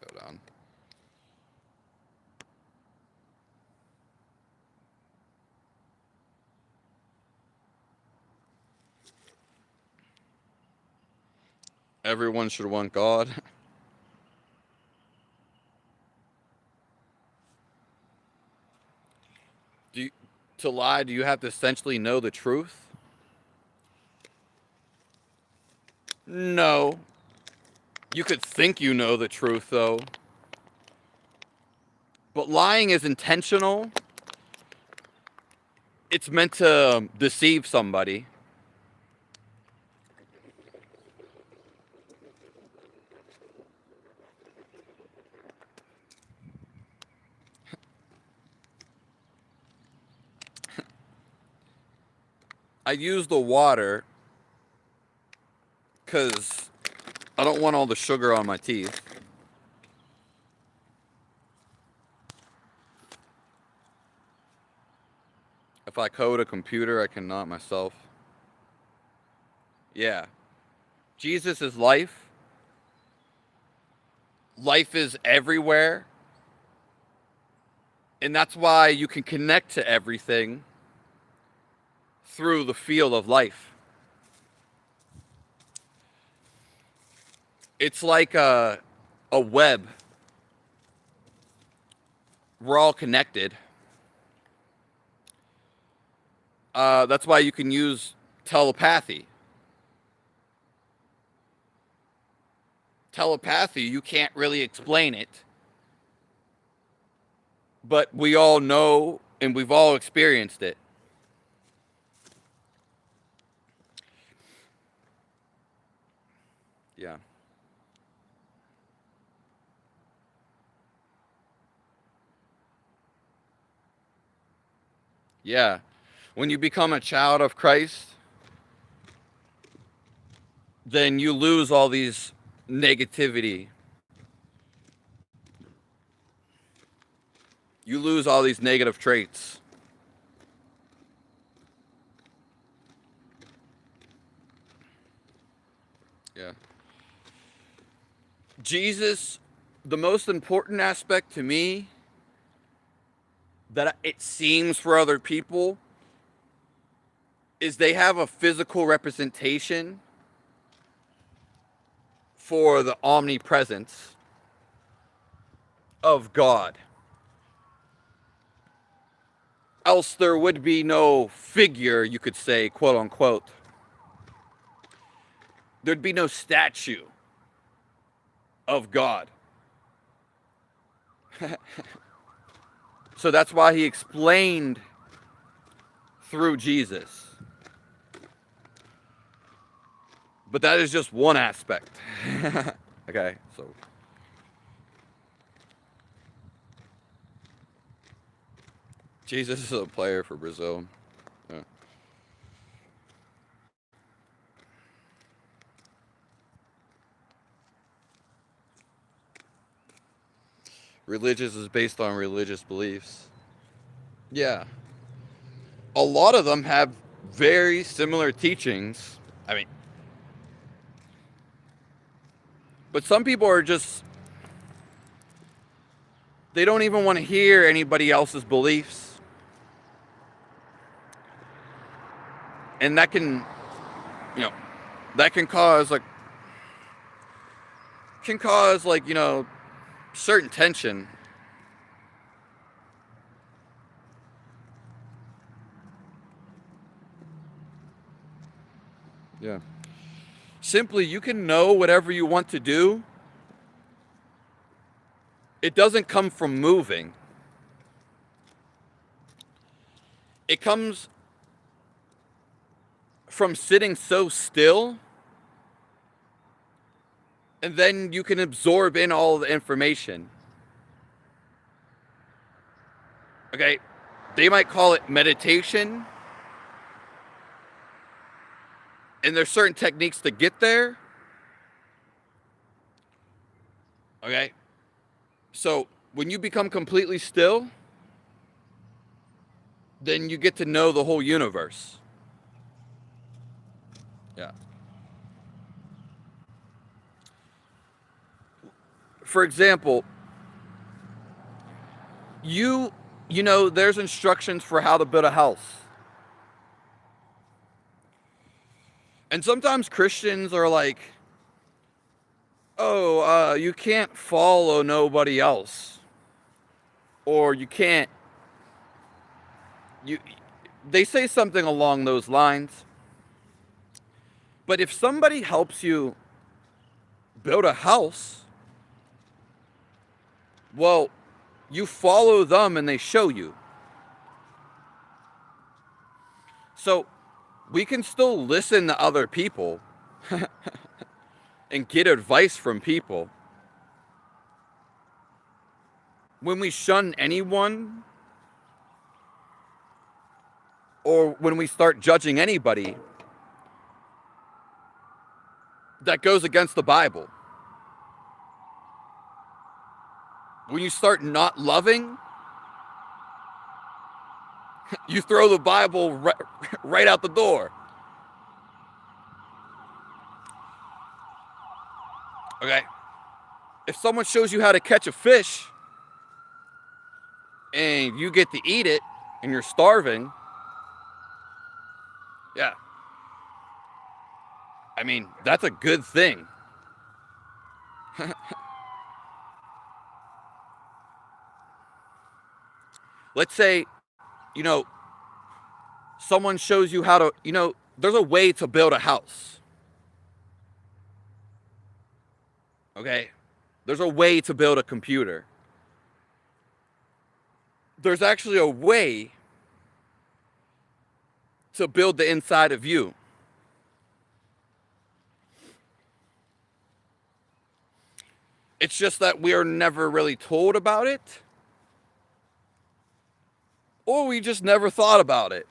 go down. Everyone should want God. To lie, do you have to essentially know the truth? No. You could think you know the truth, though. But lying is intentional. It's meant to deceive somebody. I use the water because I don't want all the sugar on my teeth. If I code a computer, I cannot myself. Yeah. Jesus is life. Life is everywhere. And that's why you can connect to everything through the field of life. It's like a web. We're all connected. That's why you can use telepathy. Telepathy, you can't really explain it. But we all know and we've all experienced it. Yeah. Yeah. When you become a child of Christ, then you lose all these negativity. You lose all these negative traits. Yeah. Jesus, the most important aspect to me that it seems for other people is they have a physical representation for the omnipresence of God. Else there would be no figure, you could say, quote unquote. There'd be no statue of God. So that's why he explained through Jesus. But that is just one aspect. Okay, so Jesus is a player for Brazil. Yeah. Religious is based on religious beliefs. Yeah. A lot of them have very similar teachings. I mean, but some people are just, they don't even want to hear anybody else's beliefs. And that can, you know, that can cause like, you know, certain tension. Yeah. Simply, you can know whatever you want to do. It doesn't come from moving. It comes from sitting so still, and then you can absorb in all the information. Okay, they might call it meditation, and there's certain techniques to get there. Okay, so when you become completely still, then you get to know the whole universe. Yeah. For example, you know, there's instructions for how to build a house. And sometimes Christians are like, oh, you can't follow nobody else. Or you can't, you, they say something along those lines. But if somebody helps you build a house, well, you follow them and they show you. So we can still listen to other people and get advice from people. When we shun anyone, or when we start judging anybody, that goes against the Bible. When you start not loving, you throw the Bible right out the door. Okay? If someone shows you how to catch a fish and you get to eat it and you're starving, yeah. I mean, that's a good thing. Let's say, you know, someone shows you how to, there's a way to build a house. Okay? There's a way to build a computer. There's actually a way to build the inside of you. It's just that we are never really told about it, or we just never thought about it.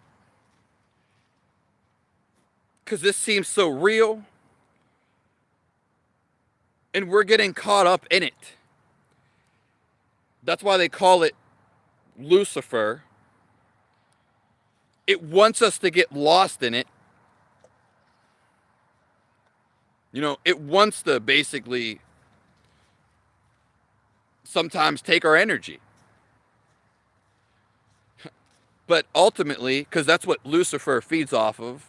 Because this seems so real, and we're getting caught up in it. That's why they call it Lucifer. It wants us to get lost in it. It wants to basically sometimes take our energy. But ultimately, because that's what Lucifer feeds off of,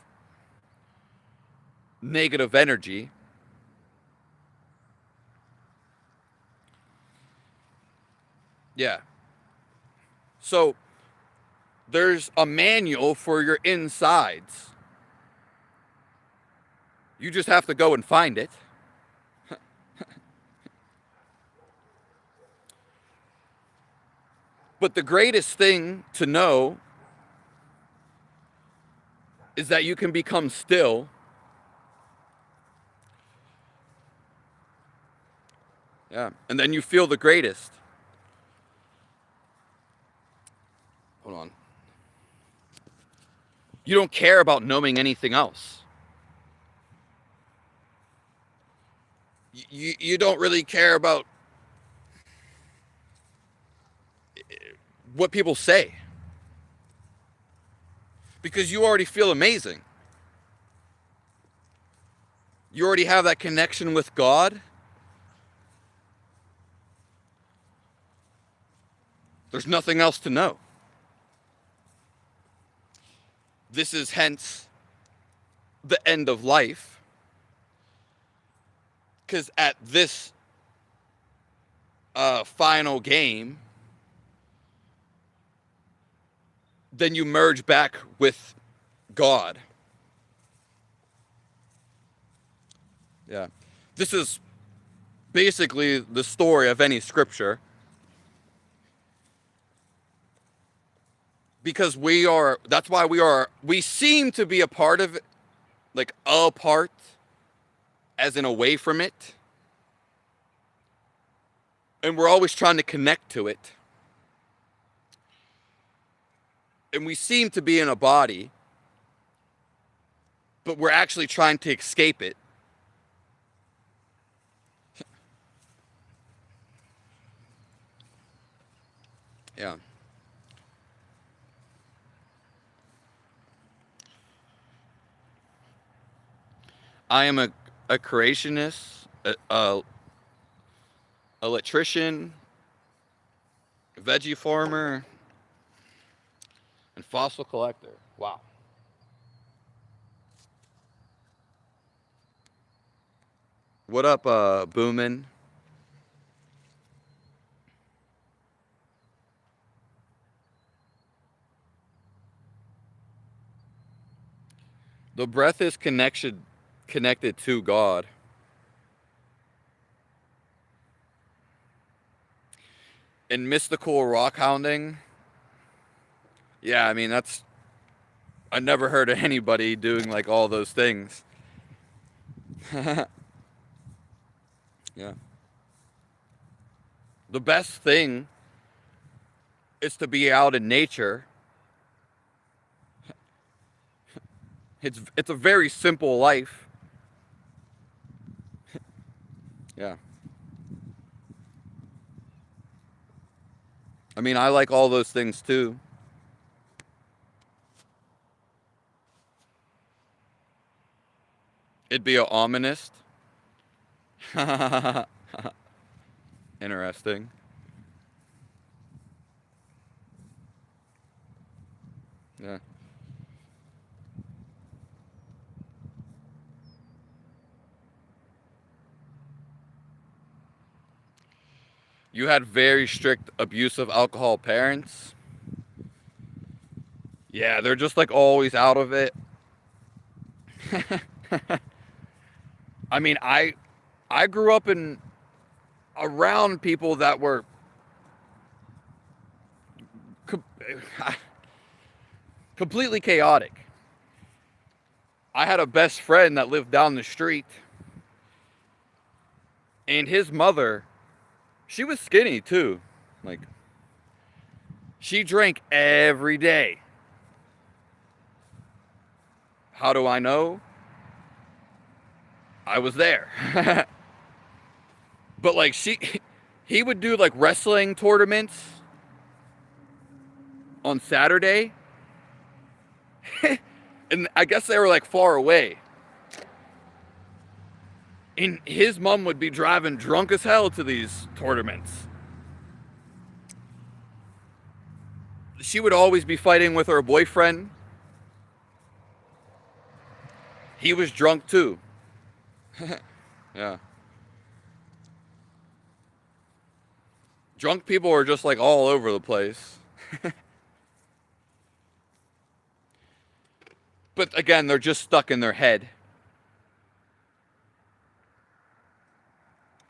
negative energy. Yeah. So there's a manual for your insides. You just have to go and find it. But the greatest thing to know is that you can become still and then you feel the greatest. Hold on. You don't care about knowing anything else. You don't really care about what people say, because you already feel amazing. You already have that connection with God. There's nothing else to know. This is hence the end of life. Because at this final game, then you merge back with God. Yeah. This is basically the story of any scripture. Because that's why we seem to be a part of it, like a part, as in away from it. And we're always trying to connect to it. And we seem to be in a body, but we're actually trying to escape it. Yeah. I am a creationist, a electrician, a veggie farmer, and fossil collector. Wow. What up, Boomin? The breath is connected to God. In mystical rock hounding, yeah, I mean I never heard of anybody doing like all those things. Yeah. The best thing is to be out in nature. It's a very simple life. Yeah. I mean, I like all those things too. It'd be a ominous. Interesting. Yeah. You had very strict, abusive alcohol parents. Yeah, they're just like always out of it. I mean, I grew up in around people that were com- completely chaotic. I had a best friend that lived down the street, and his mother, she was skinny too. Like, she drank every day. How do I know? I was there. But like he would do like wrestling tournaments on Saturday. And I guess they were like far away. And his mom would be driving drunk as hell to these tournaments. She would always be fighting with her boyfriend. He was drunk too. Yeah. Drunk people are just like all over the place. But again, they're just stuck in their head.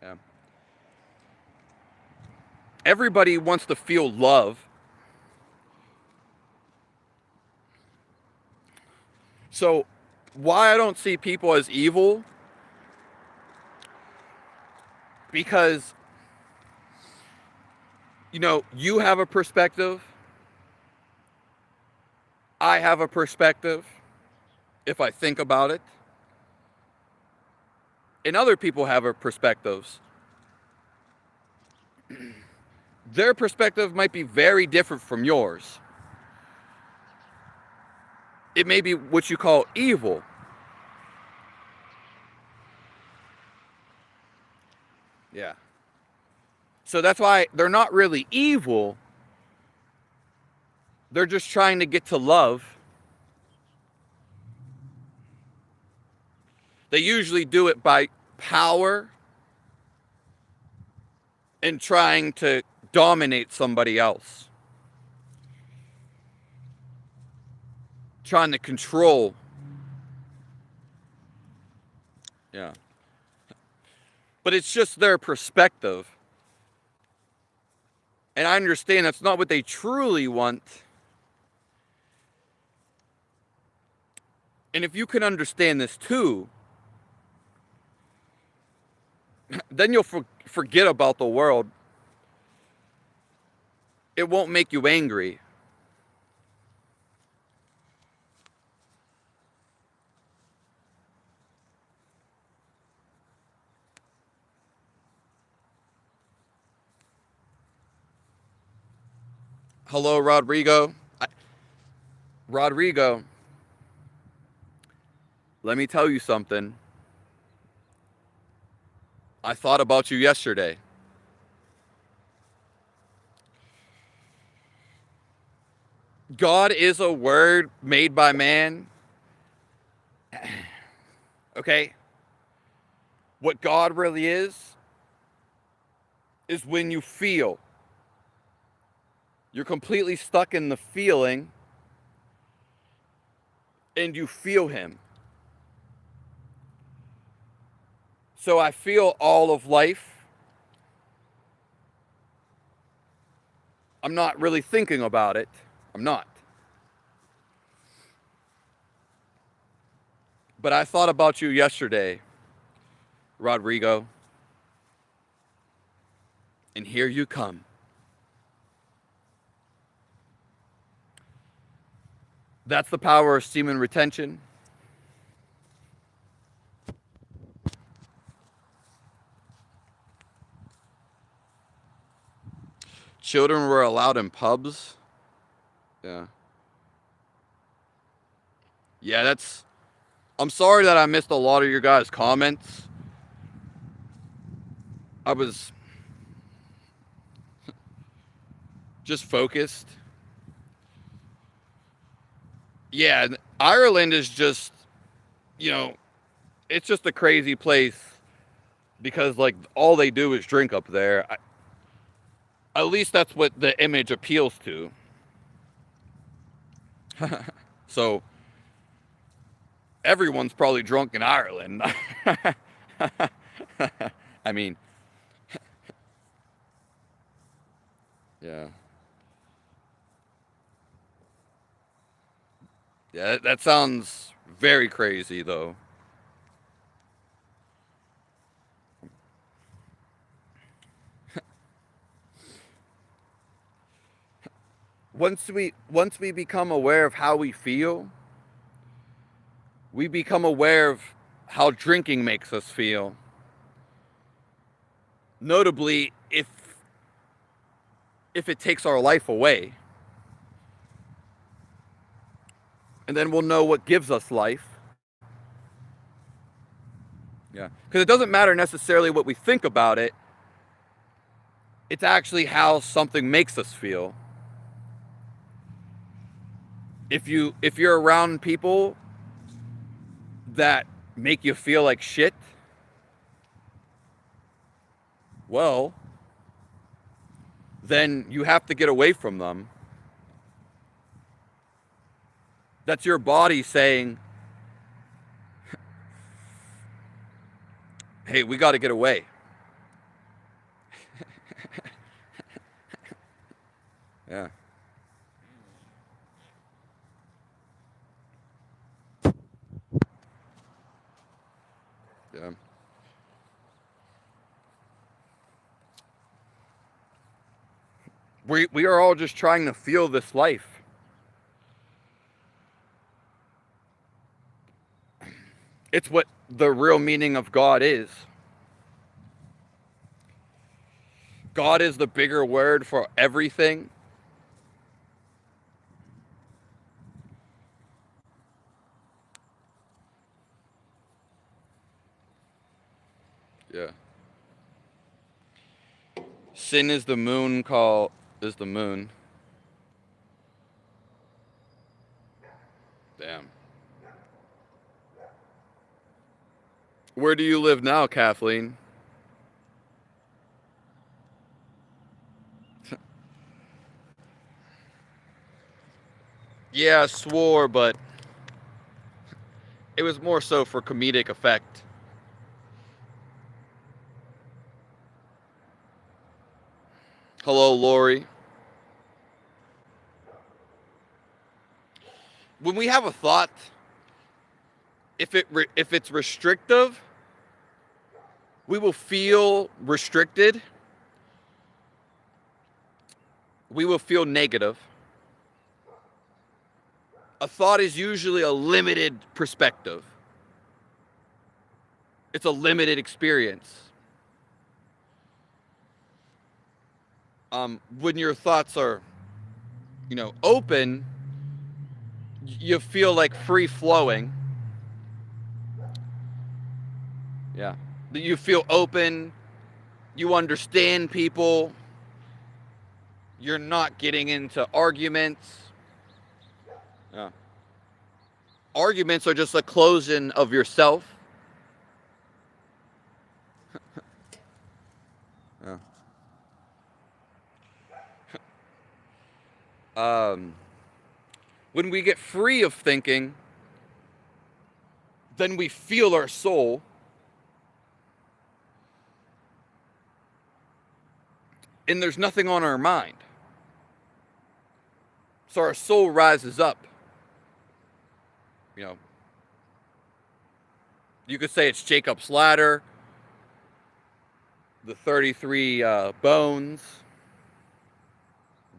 Yeah. Everybody wants to feel love. So, why I don't see people as evil? Because, you have a perspective. I have a perspective, if I think about it. And other people have a perspectives. Their perspective might be very different from yours. It may be what you call evil. Yeah. So that's why they're not really evil. They're just trying to get to love. They usually do it by power and trying to dominate somebody else. Trying to control. Yeah. But it's just their perspective. And I understand that's not what they truly want. And if you can understand this too, then you'll forget about the world. It won't make you angry. Hello, Rodrigo. Rodrigo, let me tell you something. I thought about you yesterday. God is a word made by man. Okay? What God really is when you feel. You're completely stuck in the feeling and you feel him. So I feel all of life. I'm not really thinking about it. I'm not. But I thought about you yesterday, Rodrigo. And here you come. That's the power of semen retention. Children were allowed in pubs. Yeah. Yeah, that's. I'm sorry that I missed a lot of your guys' comments. I was just focused. Yeah, Ireland is just, you know, it's just a crazy place because, like, all they do is drink up there. At least that's what the image appeals to. So, everyone's probably drunk in Ireland. I mean, yeah. Yeah, that sounds very crazy, though. Once we become aware of how we feel, we become aware of how drinking makes us feel. Notably, if it takes our life away. And then we'll know what gives us life. Yeah. Because it doesn't matter necessarily what we think about it. It's actually how something makes us feel. If you're around people that make you feel like shit, well, then you have to get away from them. That's your body saying, hey, we got to get away. Yeah. Yeah. We are all just trying to feel this life. It's what the real meaning of God is. God is the bigger word for everything. Yeah. Sin is the moon is the moon. Damn. Where do you live now, Kathleen? Yeah, I swore, but it was more so for comedic effect. Hello, Lori. When we have a thought, if it's restrictive, we will feel restricted. We will feel negative. A thought is usually a limited perspective. It's a limited experience. When your thoughts are, open, you feel like free flowing. Yeah. You feel open. You understand people. You're not getting into arguments. Yeah. Arguments are just a closing of yourself. Yeah. When we get free of thinking, then we feel our soul. and there's nothing on our mind. So our soul rises up. You know, you could say it's Jacob's ladder, the 33 bones,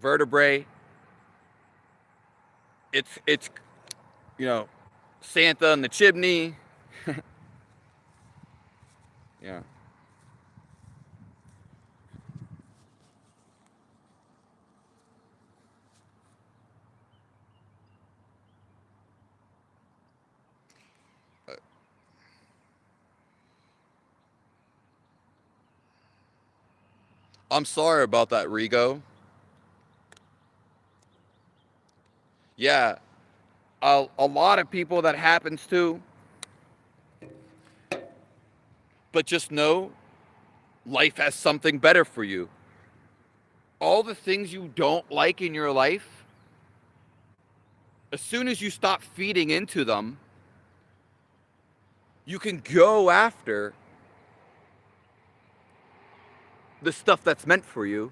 vertebrae. It's you know, Santa and the chimney. Yeah. I'm sorry about that, Rigo. Yeah, a lot of people that happens to, but just know life has something better for you. All the things you don't like in your life, as soon as you stop feeding into them, you can go after the stuff that's meant for you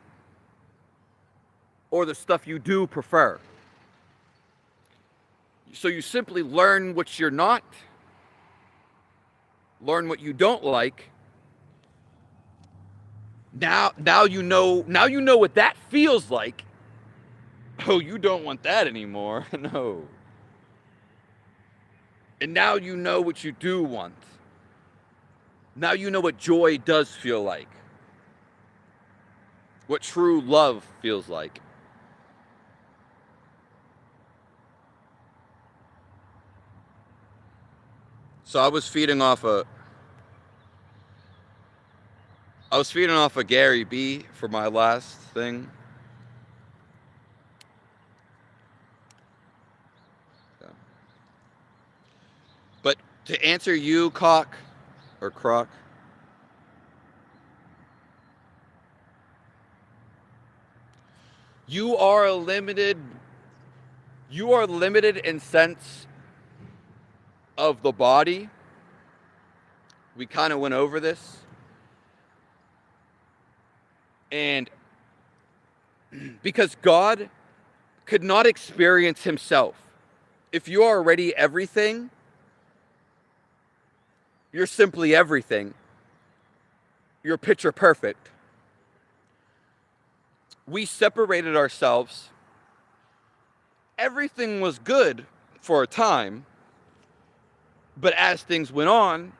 or the stuff you do prefer. So you simply learn what you're not, learn what you don't like. Now you know what that feels like. Oh, you don't want that anymore. No. And now you know what you do want. Now you know what joy does feel like. What true love feels like. So I was feeding off a Gary B for my last thing. Yeah. But to answer you, Cock or Croc, you are limited in sense of the body. We kind of went over this. And because God could not experience himself. If you are already everything, you're simply everything. You're picture perfect. We separated ourselves. Everything was good for a time, but as things went on,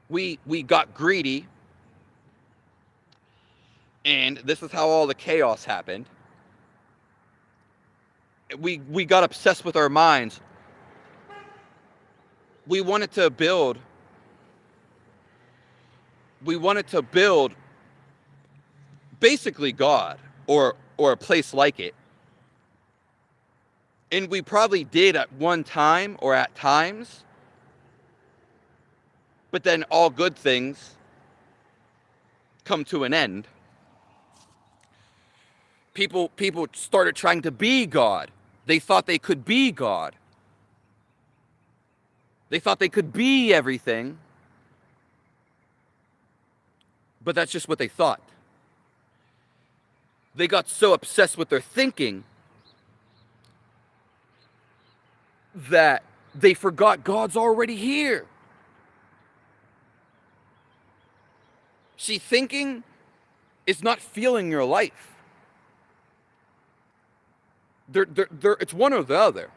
we got greedy, and this is how all the chaos happened. We got obsessed with our minds. We wanted to build basically God or a place like it. And we probably did at one time or at times. But then all good things come to an end. People started trying to be God. They thought they could be God. They thought they could be everything. But that's just what they thought. They got so obsessed with their thinking that they forgot God's already here. See, thinking is not feeling your life. It's one or the other.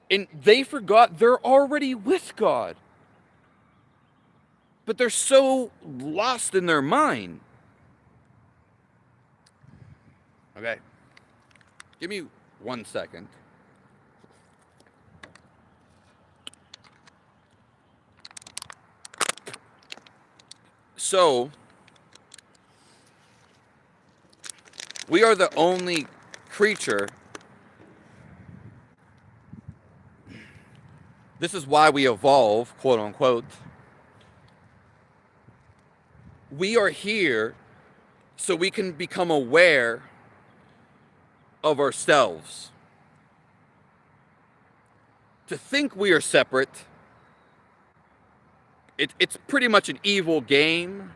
And they forgot they're already with God. But they're so lost in their mind. Okay. Give me 1 second. So, we are the only creature. This is why we evolve, quote unquote. We are here so we can become aware of ourselves. To think we are separate It's pretty much an evil game.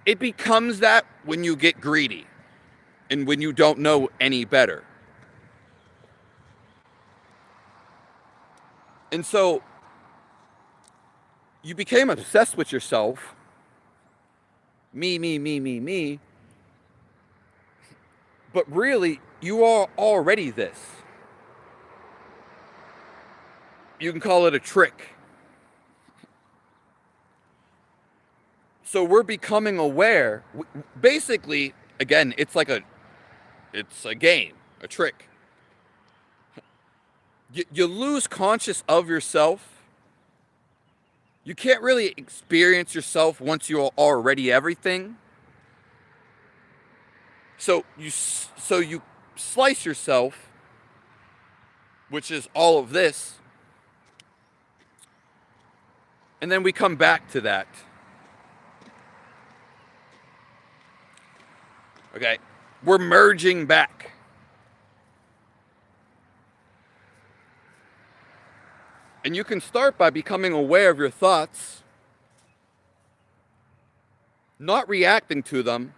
It becomes that when you get greedy and when you don't know any better. And so you became obsessed with yourself. Me, me, me, me, me. But really, you are already this. You can call it a trick. So we're becoming aware. Basically, again, it's a game, a trick. You lose conscious of yourself. You can't really experience yourself once you're already everything. So you slice yourself, which is all of this, and then we come back to that. Okay, we're merging back. And you can start by becoming aware of your thoughts, not reacting to them.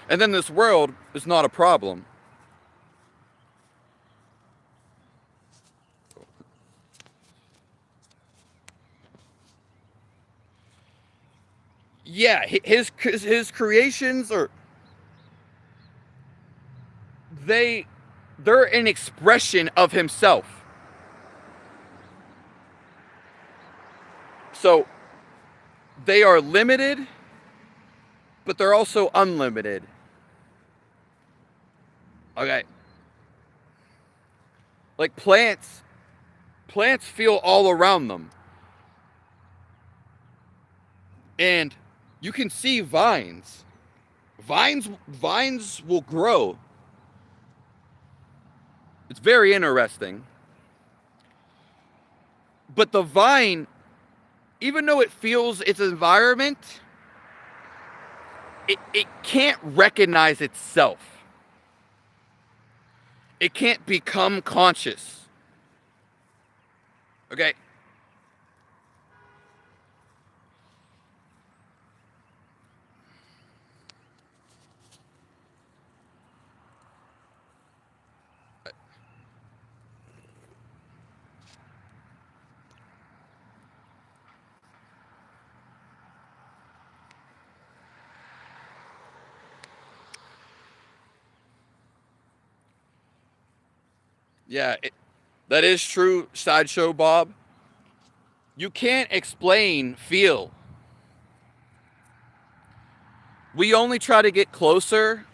And then this world is not a problem. Yeah, his creations they're an expression of himself. So they are limited, but they're also unlimited. Okay. Like plants feel all around them. And you can see vines. Vines will grow. It's very interesting. But the vine, even though it feels its environment, it can't recognize itself. It can't become conscious. Okay? Yeah, that is true, Sideshow Bob. You can't explain feel. We only try to get closer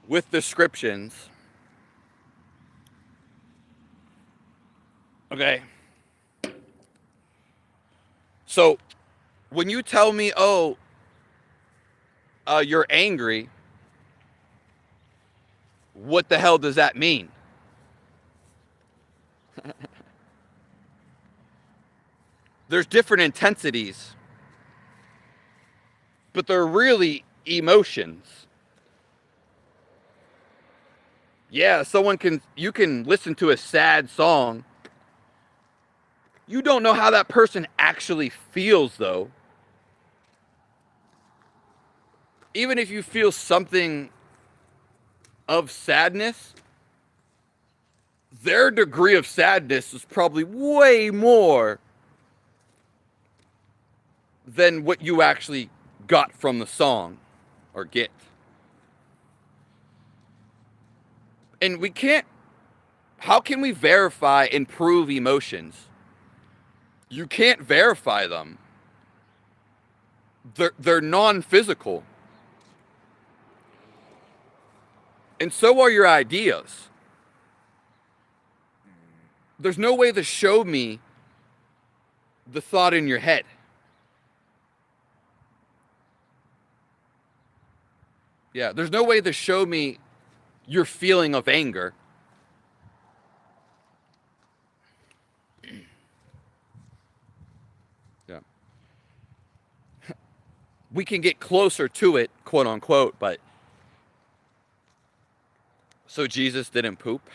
with descriptions. Okay. So when you tell me, oh, you're angry, what the hell does that mean? There's different intensities, but they're really emotions. Yeah, you can listen to a sad song. You don't know how that person actually feels, though. Even if you feel something of sadness, their degree of sadness is probably way more than what you actually got from the song or get. And how can we verify and prove emotions? You can't verify them. They're non-physical. And so are your ideas. There's no way to show me the thought in your head. Yeah, there's no way to show me your feeling of anger. Yeah. We can get closer to it, quote unquote, but so Jesus didn't poop?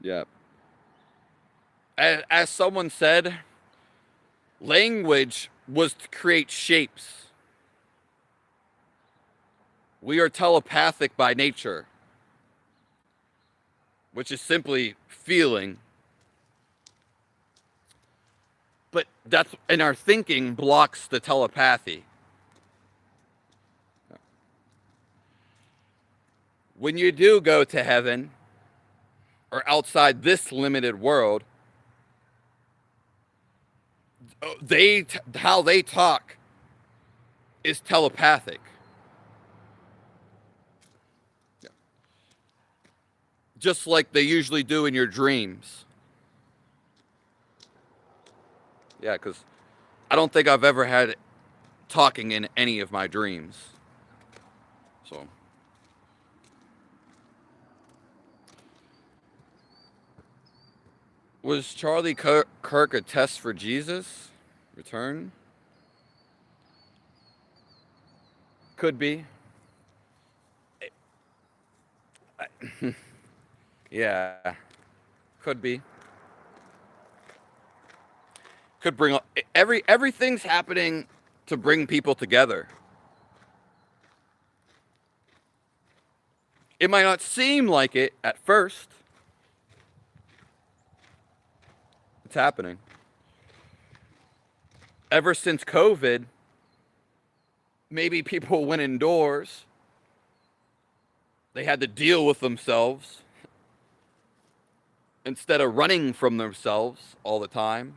Yeah. As someone said, language was to create shapes. We are telepathic by nature, which is simply feeling. But that's, and our thinking blocks the telepathy. When you do go to heaven or outside this limited world, how they talk is telepathic. Just like they usually do in your dreams. Yeah, because I don't think I've ever had talking in any of my dreams. So. Was Charlie Kirk a test for Jesus? Return? Could be. Yeah. Could be. Could bring everything's happening to bring people together. It might not seem like it at first. It's happening. Ever since COVID, maybe people went indoors. They had to deal with themselves instead of running from themselves all the time.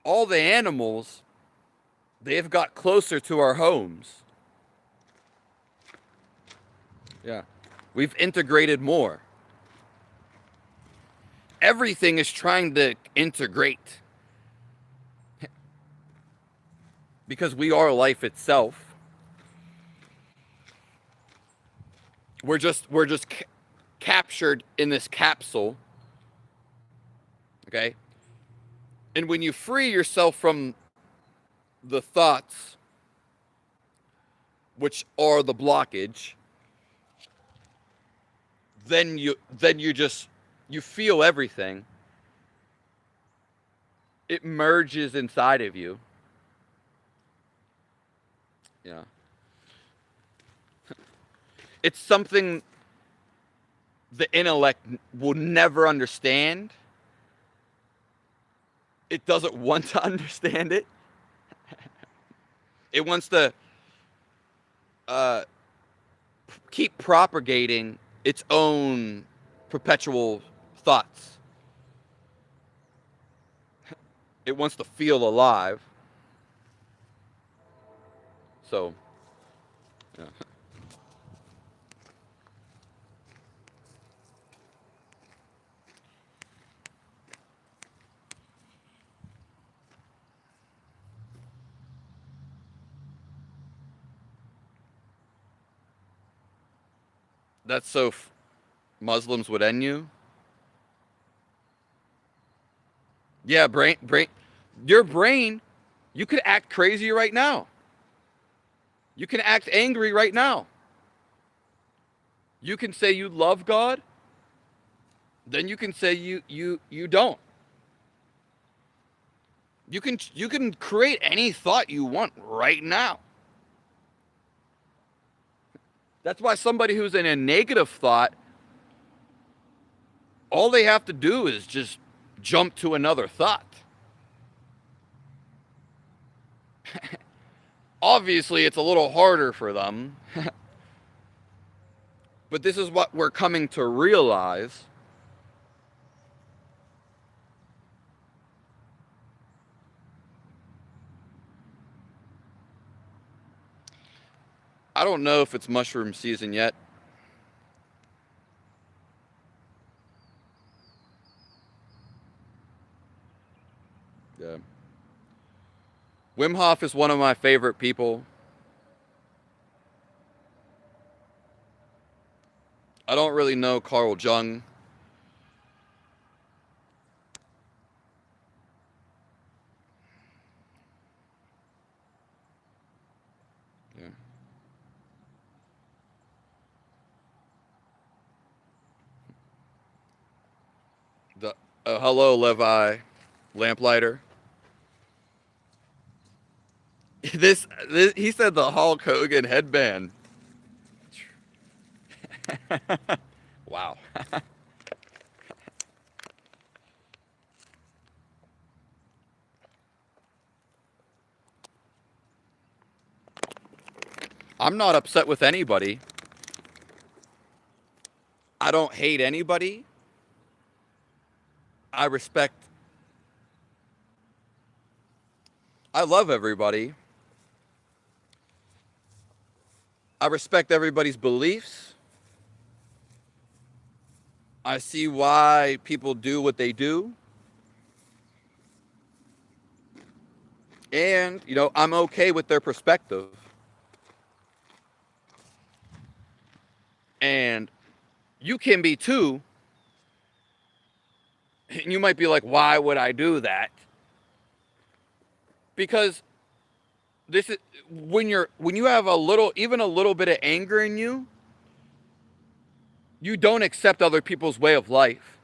All the animals, they've got closer to our homes. Yeah. We've integrated more. Everything is trying to integrate. Because we are life itself. We're just captured in this capsule. Okay? And when you free yourself from the thoughts, which are the blockage, then you feel everything. It merges inside of you. Yeah. It's something the intellect will never understand. It doesn't want to understand it. It wants to keep propagating its own perpetual thoughts. It wants to feel alive. So, yeah. That's so Muslims would end you. Yeah, your brain, you could act crazy right now. You can act angry right now. You can say you love God, then you can say you don't. You can create any thought you want right now. That's why somebody who's in a negative thought, all they have to do is just jump to another thought. Obviously, it's a little harder for them. But this is what we're coming to realize. I don't know if it's mushroom season yet. Yeah. Wim Hof is one of my favorite people. I don't really know Carl Jung. Yeah. The hello, Levi, lamplighter. This he said the Hulk Hogan headband. Wow. I'm not upset with anybody. I don't hate anybody. I respect. I love everybody. I respect everybody's beliefs. I see why people do what they do. And, I'm okay with their perspective. And you can be too. And you might be like, why would I do that? Because this is when you have even a little bit of anger in you, you don't accept other people's way of life.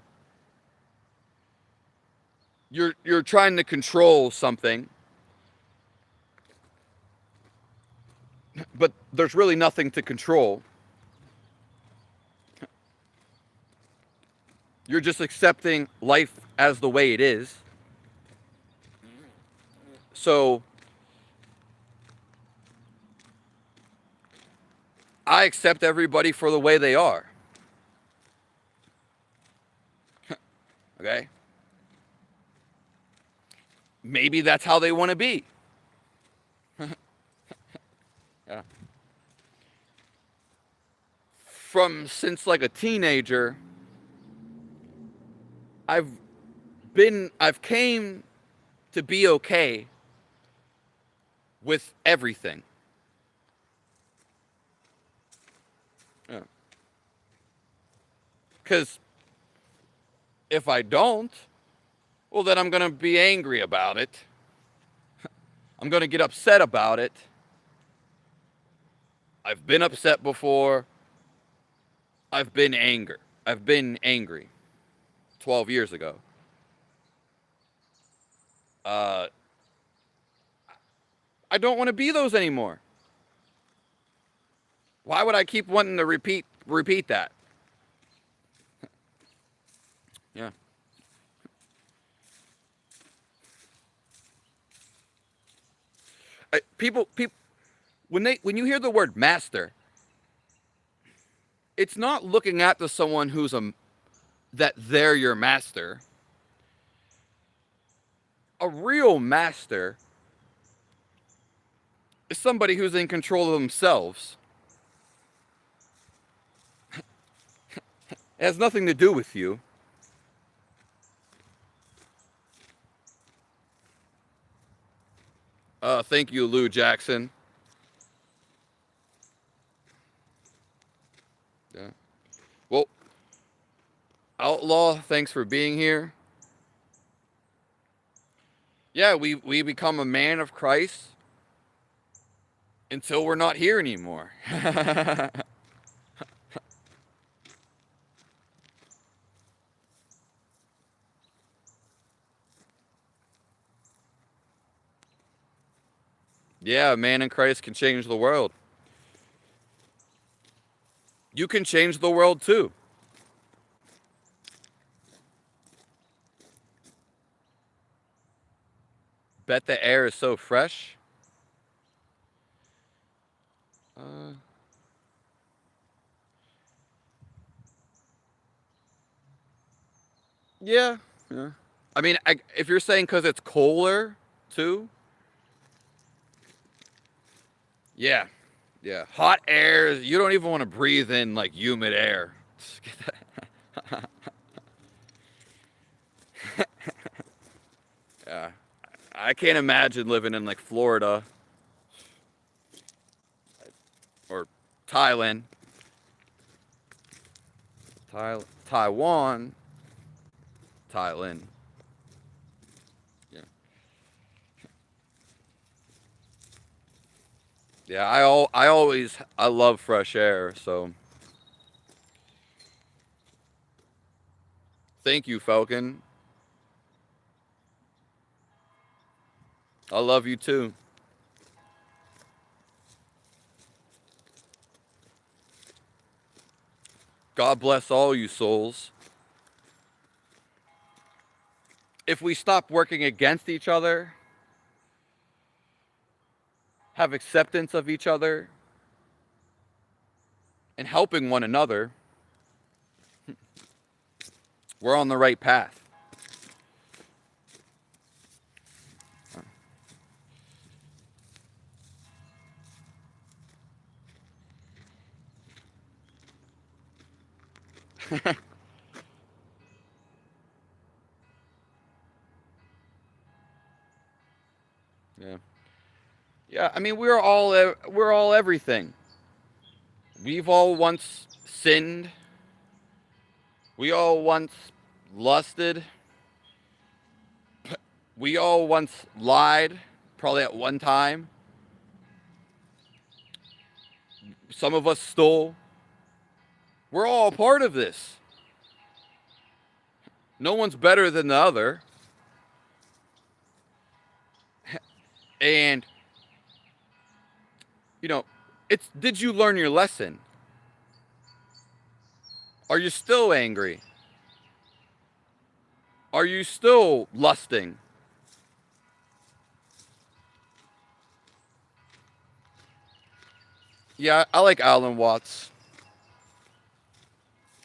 You're trying to control something, but there's really nothing to control. You're just accepting life as the way it is. So I accept everybody for the way they are. Okay? Maybe that's how they want to be. Yeah. Since like a teenager, I've came to be okay with everything. Yeah. Because if I don't, well, then I'm going to be angry about it. I'm going to get upset about it. I've been upset before. I've been angry 12 years ago. I don't want to be those anymore. Why would I keep wanting to repeat that? Yeah. People when you hear the word master, it's not looking at someone that they're your master. A real master is somebody who's in control of themselves. It has nothing to do with you. Thank you, Lou Jackson. Yeah. Well, Outlaw, thanks for being here. Yeah, we become a man of Christ until we're not here anymore. Yeah, a man in Christ can change the world. You can change the world too. Bet the air is so fresh. Uh, yeah, yeah. I mean, if you're saying because it's colder too, yeah, yeah. Hot air, you don't even want to breathe in like humid air. Yeah, I can't imagine living in like Florida or Thailand, Taiwan, Thailand. Yeah, yeah. I love fresh air. So Thank you, Falcon. I love you too. God bless all you souls. If we stop working against each other, have acceptance of each other, and helping one another, we're on the right path. Yeah. Yeah, I mean we're all everything. We've all once sinned. We all once lusted. We all once lied, probably at one time. Some of us stole. We're all a part of this. No one's better than the other. And it's did you learn your lesson? Are you still angry? Are you still lusting? Yeah, I like Alan Watts.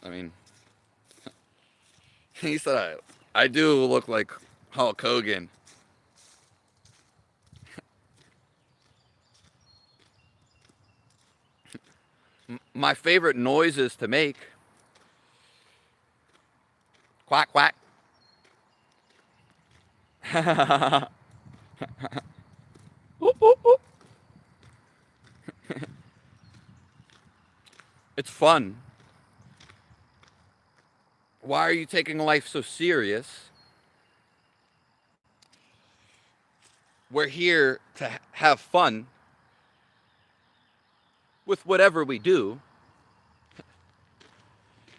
I mean, he said I do look like Hulk Hogan. My favorite noises to make. Quack, quack. Ooh, ooh, ooh. It's fun. Why are you taking life so serious? We're here to have fun with whatever we do.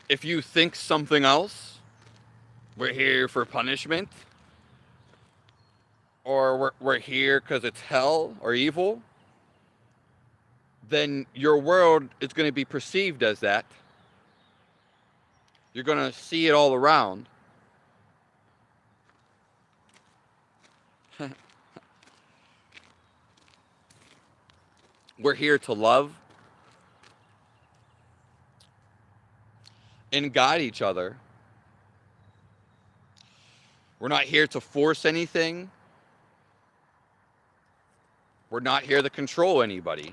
If you think something else, we're here for punishment, or we're here because it's hell or evil, then your world is going to be perceived as that. You're going to see it all around. We're here to love and guide each other. We're not here to force anything. We're not here to control anybody.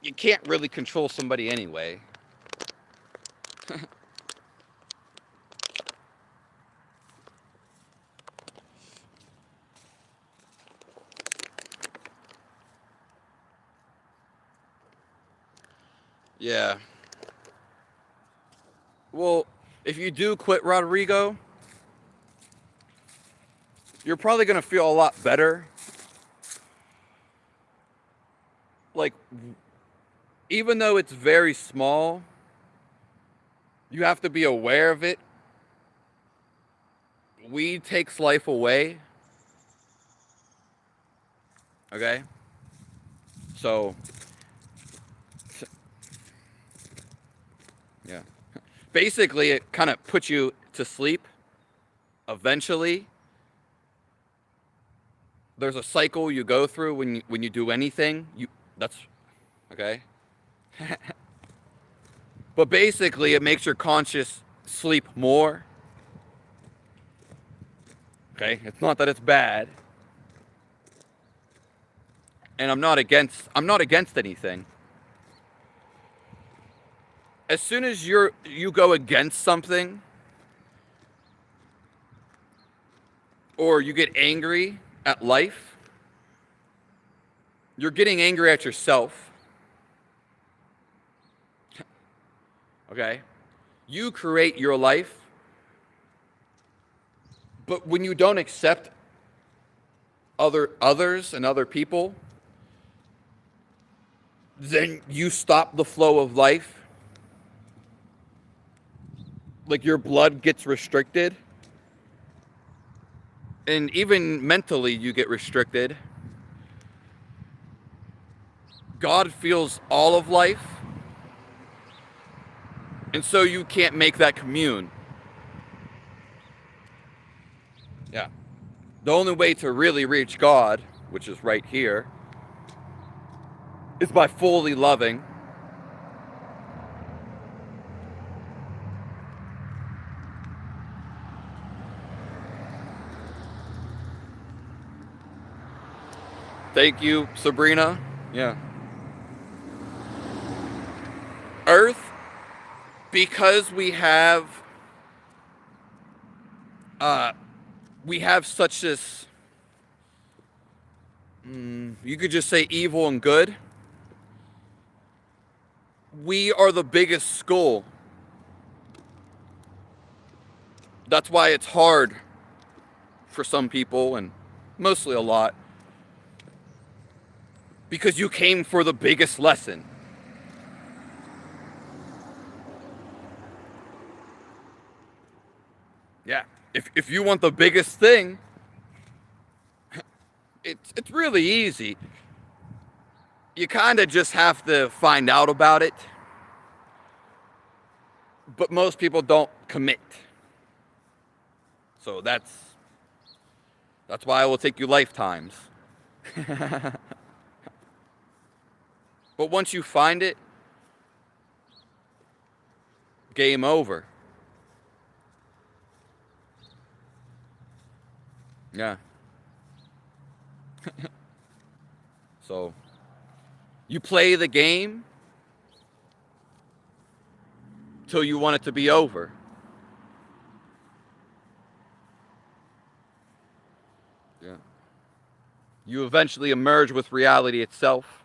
You can't really control somebody anyway. Yeah. Well, if you do quit Rodrigo, you're probably going to feel a lot better. Like, even though it's very small, you have to be aware of it. Weed takes life away. Okay? So, yeah. Basically, it kind of puts you to sleep. Eventually, there's a cycle you go through when you do anything. That's okay. But basically, it makes your conscious sleep more. Okay? It's not that it's bad. And I'm not against anything. As soon as you go against something, or you get angry at life, you're getting angry at yourself. Okay? You create your life, but when you don't accept others and other people, then you stop the flow of life. like your blood gets restricted, and even mentally you get restricted. God feels all of life, and so you can't make that commune. Yeah. The only way to really reach God, which is right here, is by fully loving. Thank you, Sabrina. Yeah. Earth, because we have such this, you could just say evil and good. We are the biggest skull. That's why it's hard for some people, and mostly a lot, because you came for the biggest lesson. Yeah. If you want the biggest thing, it's really easy. You kind of just have to find out about it. But most people don't commit. So that's why it will take you lifetimes. But once you find it, game over. Yeah. So you play the game till you want it to be over. Yeah. You eventually emerge with reality itself.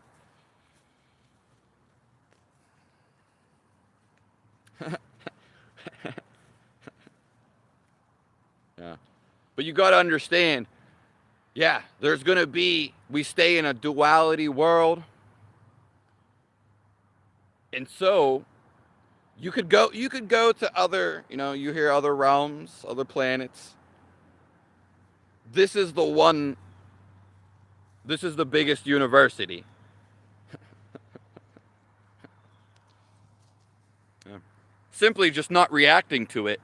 Yeah. But you got to understand, yeah, there's going to be, we stay in a duality world. And so you could go to other, you hear other realms, other planets. This is the one, this is the biggest university. Yeah. Simply just not reacting to it.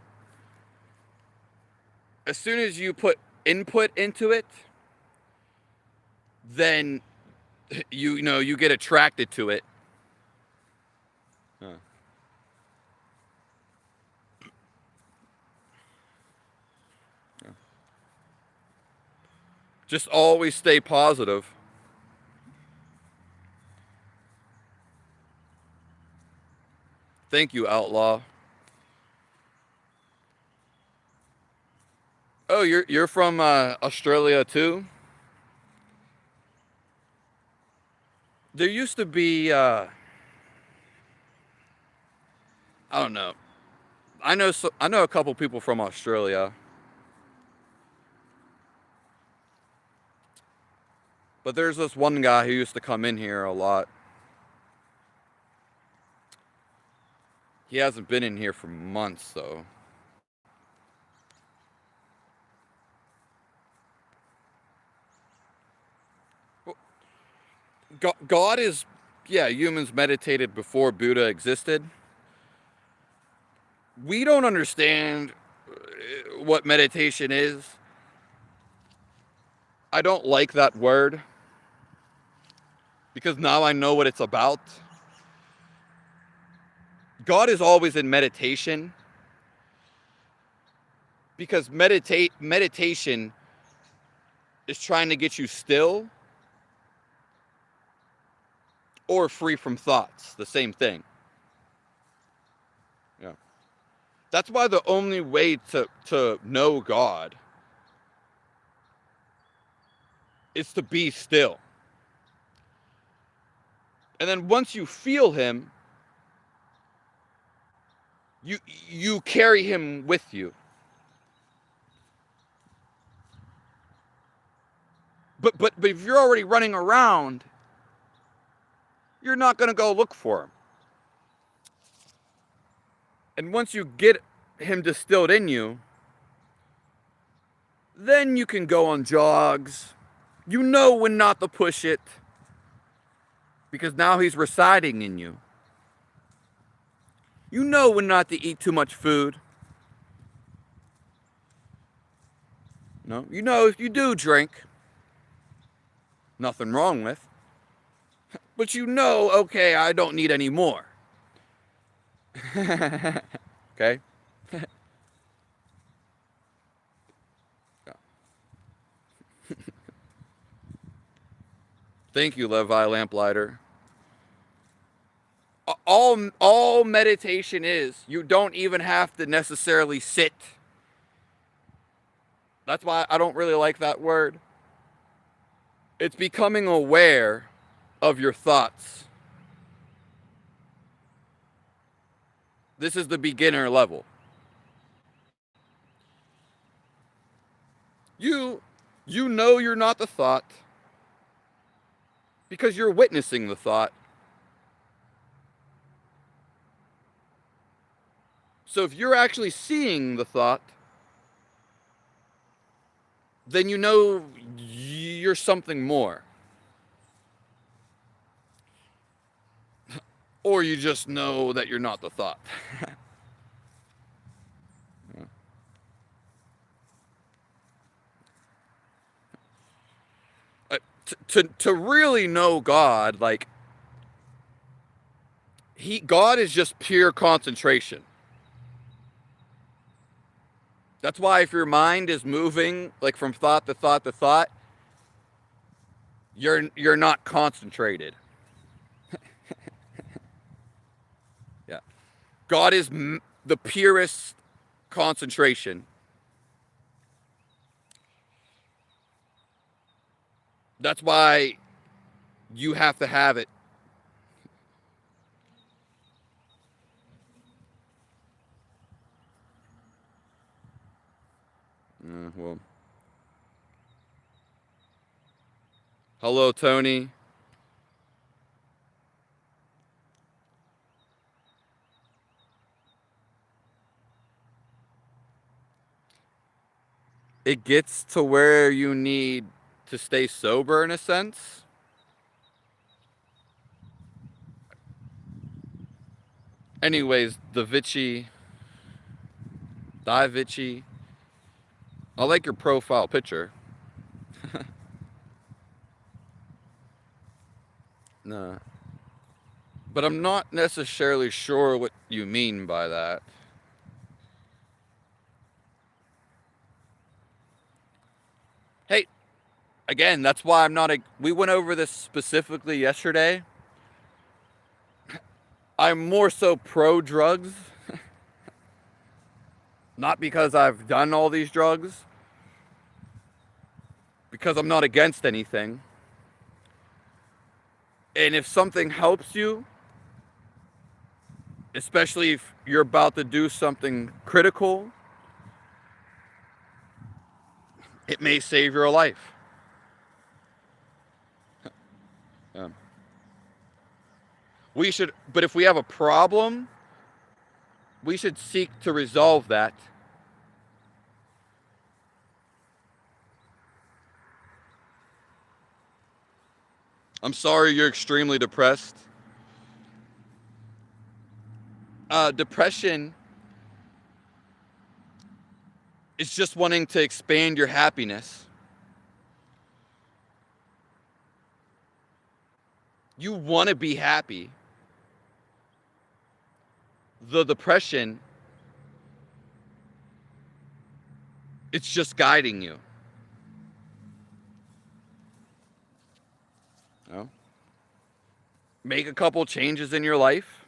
As soon as you put input into it, then you get attracted to it. Yeah. Yeah. Just always stay positive. Thank you, Outlaw. Oh, you're from Australia too? There used to be I don't know. I know a couple people from Australia. But there's this one guy who used to come in here a lot. He hasn't been in here for months though. God is, yeah, humans meditated before Buddha existed. We don't understand what meditation is. I don't like that word because now I know what it's about. God is always in meditation because meditation is trying to get you still or free from thoughts, the same thing. Yeah. That's why the only way to know God is to be still. And then once you feel him, you carry him with you. But if you're already running around, you're not going to go look for him. And once you get him distilled in you, then you can go on jogs. You know when not to push it because now he's residing in you. You know when not to eat too much food. No, you know if you do drink, nothing wrong with. But you know, okay, I don't need any more. Okay? Thank you, Levi Lamplighter. All meditation is, you don't even have to necessarily sit. That's why I don't really like that word. It's becoming aware of your thoughts. This is the beginner level. You know you're not the thought because you're witnessing the thought. So if you're actually seeing the thought, then you know you're something more. Or you just know that you're not the thought. To really know God, like God is just pure concentration. That's why if your mind is moving like from thought to thought to thought, you're not concentrated. Yeah. God is the purest concentration. That's why you have to have it. Well, hello, Tony. It gets to where you need to stay sober in a sense. Anyways, Di Vici, I like your profile picture. No. But I'm not necessarily sure what you mean by that. Hey, again, that's why I'm not a. We went over this specifically yesterday. I'm more so pro drugs. Not because I've done all these drugs, because I'm not against anything. And if something helps you, especially if you're about to do something critical, it may save your life. Yeah. We should, but if we have a problem, we should seek to resolve that. I'm sorry you're extremely depressed. Depression is just wanting to expand your happiness. You want to be happy. The depression, it's just guiding you. No? Make a couple changes in your life.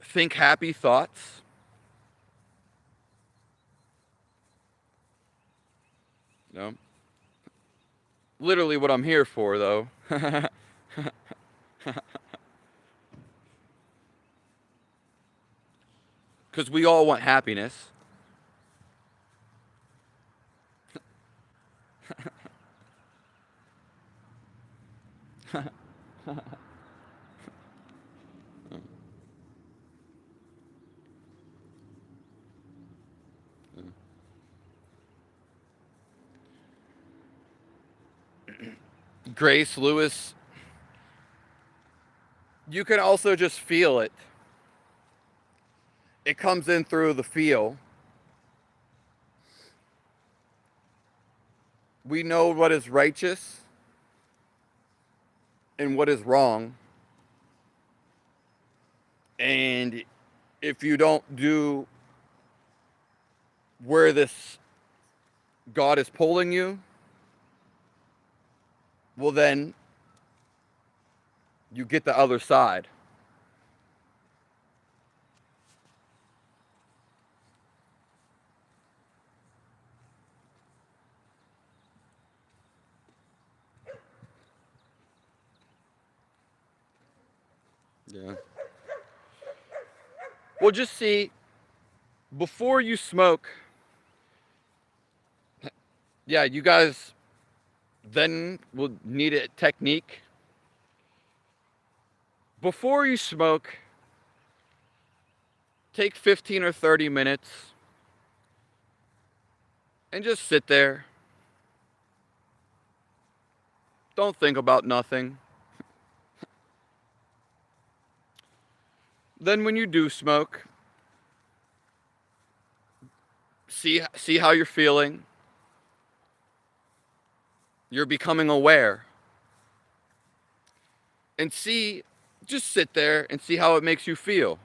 Think happy thoughts. No? Literally what I'm here for, though. Because we all want happiness. Grace Lewis, you can also just feel it. It comes in through the feel. We know what is righteous and what is wrong. And if you don't do where this God is pulling you, well, then you get the other side. Yeah. Well, just see, before you smoke, yeah, you guys then will need a technique. Before you smoke, take 15 or 30 minutes and just sit there. Don't think about nothing. Then when you do smoke, see how you're feeling. You're becoming aware. And just sit there and see how it makes you feel.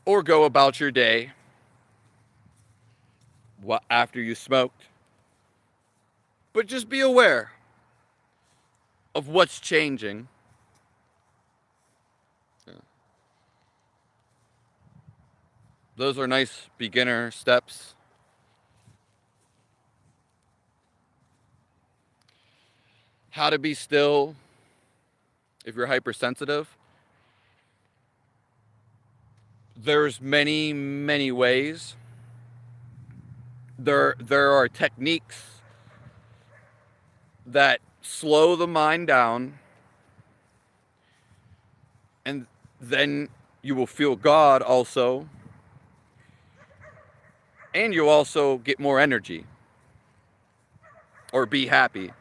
Or go about your day after you smoked. But just be aware of what's changing. Yeah. Those are nice beginner steps. How to be still if you're hypersensitive. There's many, many ways. There are techniques that slow the mind down, and then you will feel God also, and you'll also get more energy or be happy.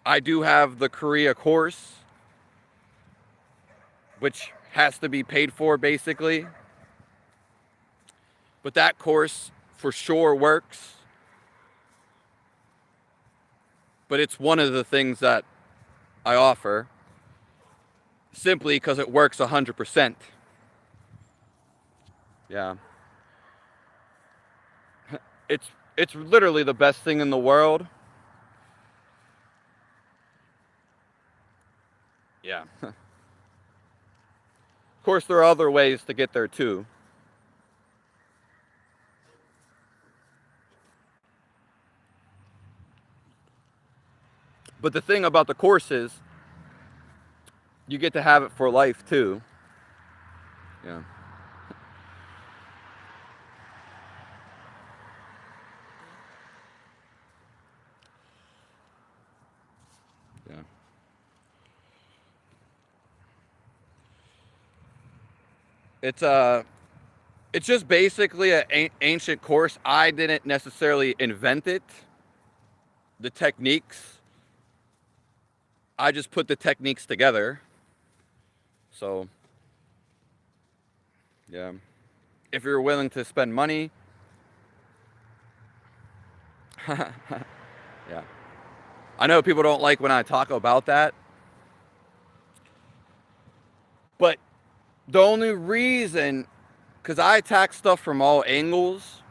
I do have the Korea course, which has to be paid for basically, but that course for sure works. But it's one of the things that I offer simply because it works 100%. Yeah. It's literally the best thing in the world. Yeah. Of course, there are other ways to get there too. But the thing about the course is, you get to have it for life too. Yeah. Yeah. It's just basically an ancient course. I didn't necessarily invent it. The techniques. I just put the techniques together. So, yeah. If you're willing to spend money, yeah. I know people don't like when I talk about that, but the only reason, because I attack stuff from all angles,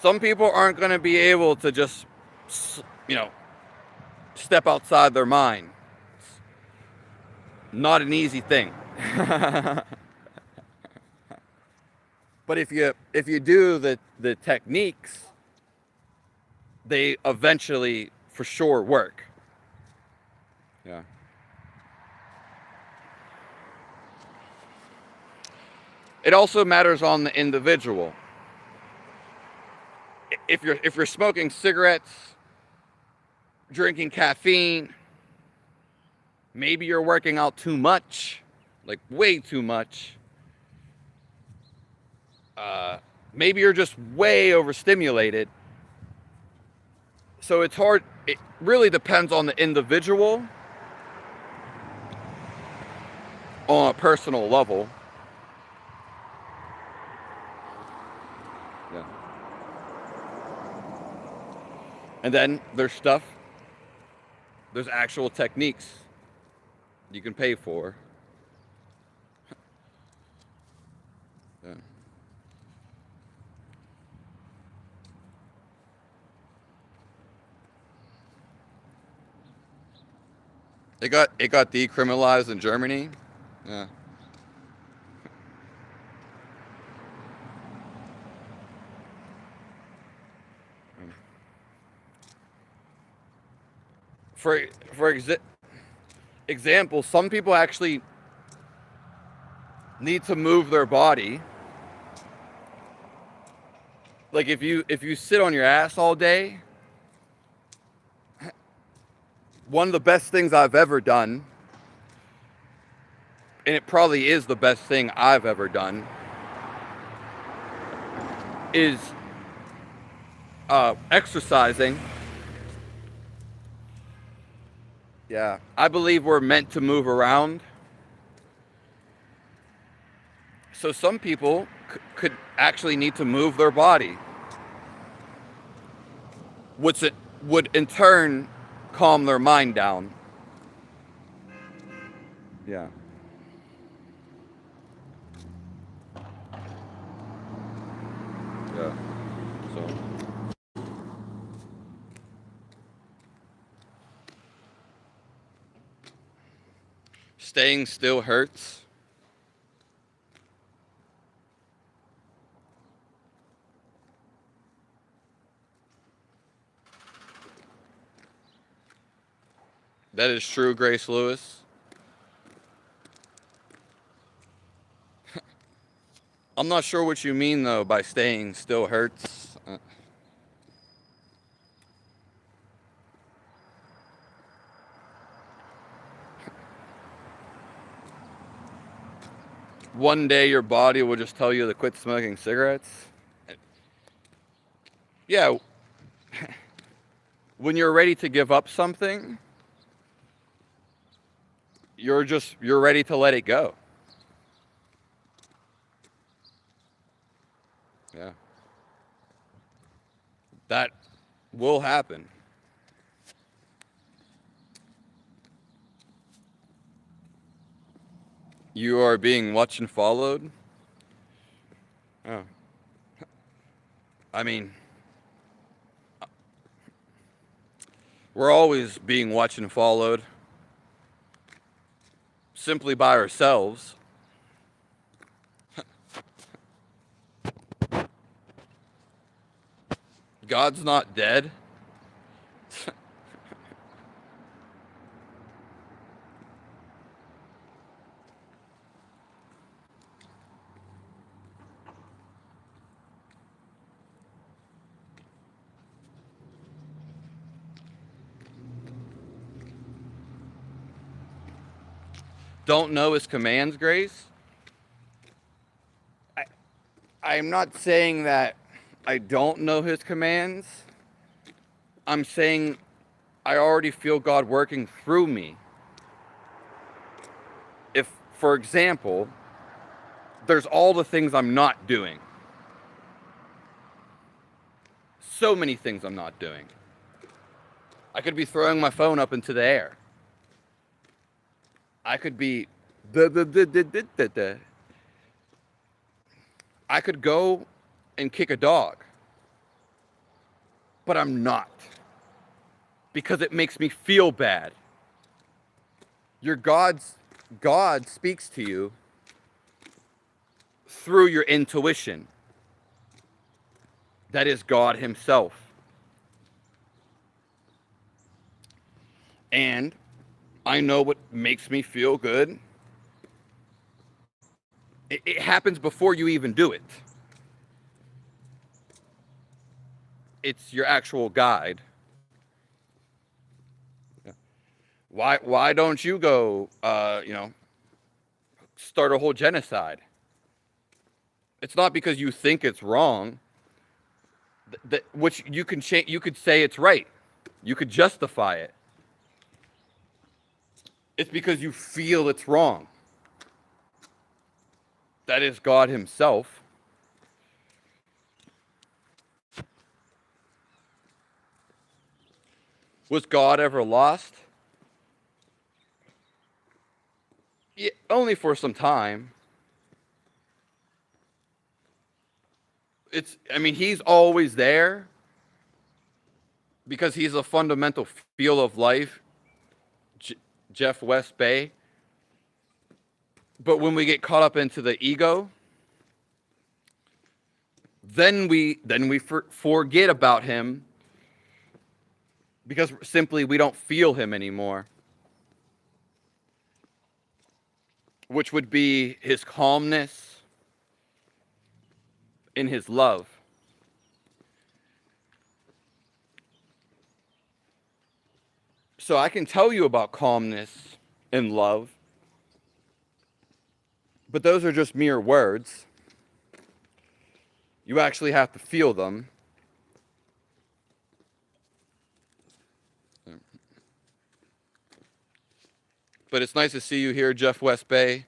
some people aren't going to be able to just, step outside their mind. It's not an easy thing. But if you do the techniques, they eventually for sure work. Yeah. It also matters on the individual. If you're smoking cigarettes, drinking caffeine, Maybe you're working out too much, like way too much. Maybe you're just way overstimulated. So it's hard. It really depends on the individual on a personal level. Yeah. And then there's actual techniques you can pay for. Yeah. It got decriminalized in Germany. Yeah. For example, some people actually need to move their body. Like if you sit on your ass all day, one of the best things I've ever done, and it probably is the best thing I've ever done, is exercising. Yeah, I believe we're meant to move around. So some people could actually need to move their body, which it would in turn calm their mind down. Yeah. Yeah. So staying still hurts. That is true, Grace Lewis. I'm not sure what you mean though by staying still hurts. One day your body will just tell you to quit smoking cigarettes. Yeah, when you're ready to give up something, you're ready to let it go. Yeah. That will happen. You are being watched and followed. Oh. I mean, we're always being watched and followed simply by ourselves. God's not dead. Don't know his commands, Grace. I'm not saying that I don't know his commands. I'm saying I already feel God working through me. If, for example, there's all the things I'm not doing. So many things I'm not doing. I could be throwing my phone up into the air. I could be I could go and kick a dog. But I'm not. Because it makes me feel bad. God speaks to you through your intuition. That is God himself. And I know what makes me feel good. It happens before you even do it. It's your actual guide. Why don't you go, start a whole genocide? It's not because you think it's wrong, which you can change. You could say it's right. You could justify it. It's because you feel it's wrong. That is God himself. Was God ever lost? Yeah, only for some time. I mean, he's always there because he's a fundamental feel of life, Jeff West Bay. But when we get caught up into the ego, then we forget about him because simply we don't feel him anymore, which would be his calmness in his love. So I can tell you about calmness and love, but those are just mere words. You actually have to feel them. But it's nice to see you here, Jeff West Bay.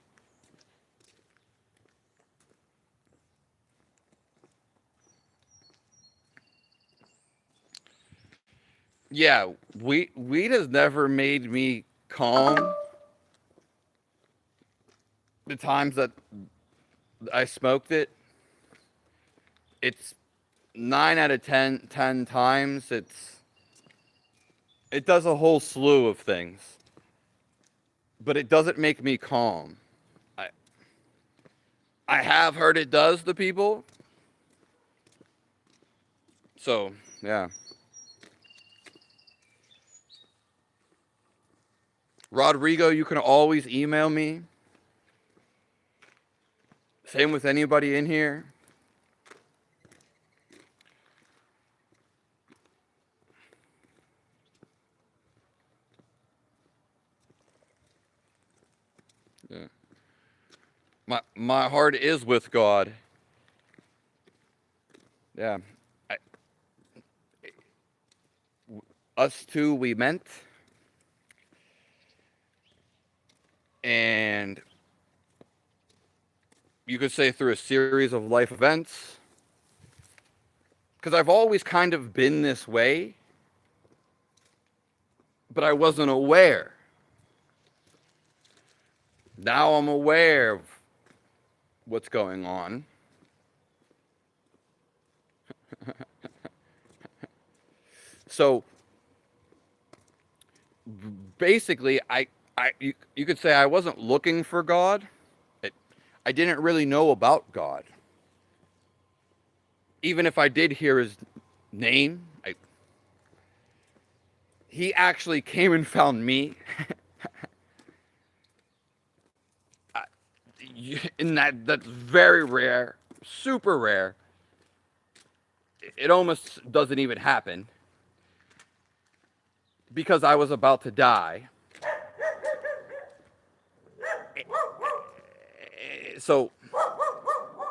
Yeah, weed has never made me calm. The times that I smoked it, it's 9 out of 10 times. It does a whole slew of things, but it doesn't make me calm. I I have heard it does to people. So yeah, Rodrigo, you can always email me. Same with anybody in here. Yeah. My heart is with God. Yeah. I, us two, we meant, and you could say through a series of life events, because I've always kind of been this way, but I wasn't aware. Now I'm aware of what's going on. So basically, you could say I wasn't looking for God. I didn't really know about God. Even if I did hear his name, he actually came and found me. And that's very rare, super rare. It almost doesn't even happen because I was about to die. So,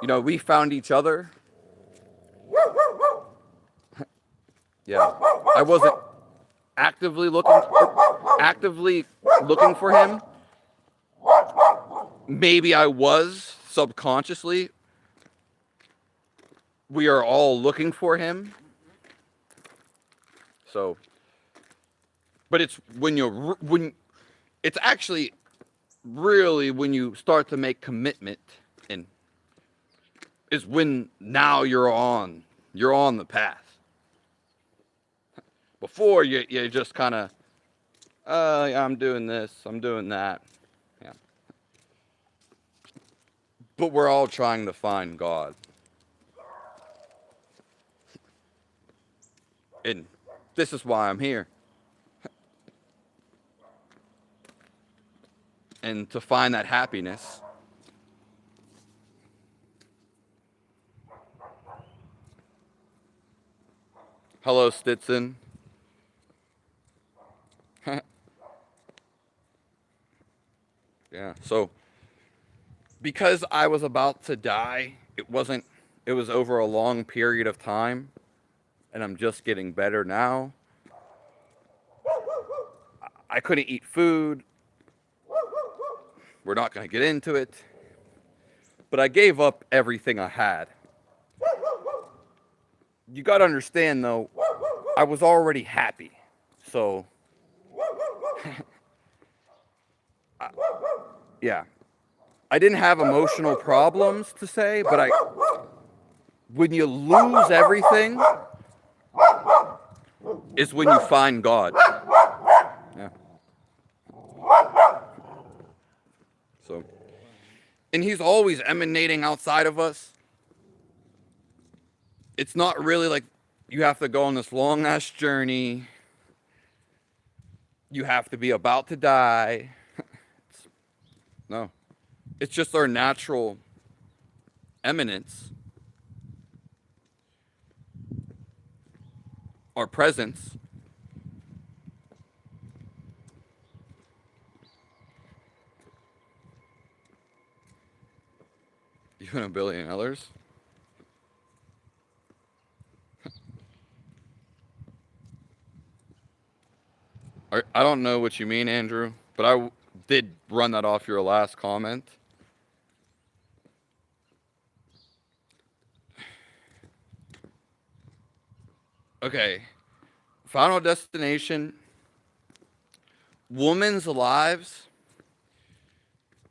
we found each other. Yeah, I wasn't actively looking for him. Maybe I was subconsciously. We are all looking for him. So, but it's it's actually really when you start to make commitment, and is when now you're on the path. Before you just kind of, I'm doing this, I'm doing that. Yeah. But we're all trying to find God. And this is why I'm here. And to find that happiness. Hello, Stetson. Yeah. So because I was about to die, it was over a long period of time, and I'm just getting better now. I couldn't eat food. We're not going to get into it. But I gave up everything I had. You got to understand, though, I was already happy. So, yeah. I didn't have emotional problems to say, but when you lose everything is when you find God. Yeah. So, and he's always emanating outside of us. It's not really like you have to go on this long ass journey. You have to be about to die. No. It's just our natural eminence, our presence. You and a billion others. I don't know what you mean, Andrew, but did run that off your last comment. Okay. Final Destination. Women's lives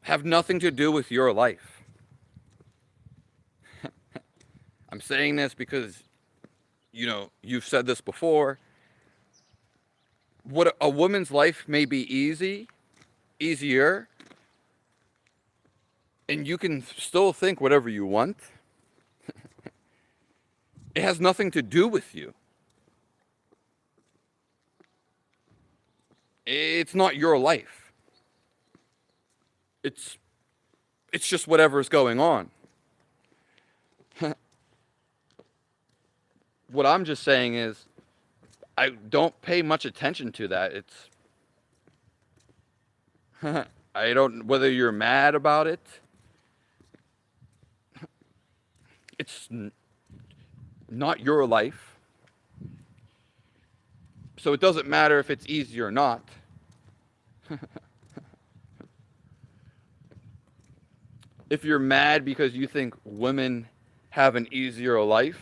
have nothing to do with your life. I'm saying this because, you've said this before. What a woman's life may be easier, and you can still think whatever you want. It has nothing to do with you. It's not your life. It's just whatever's going on. What I'm just saying is I don't pay much attention to that. I don't, whether you're mad about it, it's not your life. So it doesn't matter if it's easy or not. If you're mad because you think women have an easier life,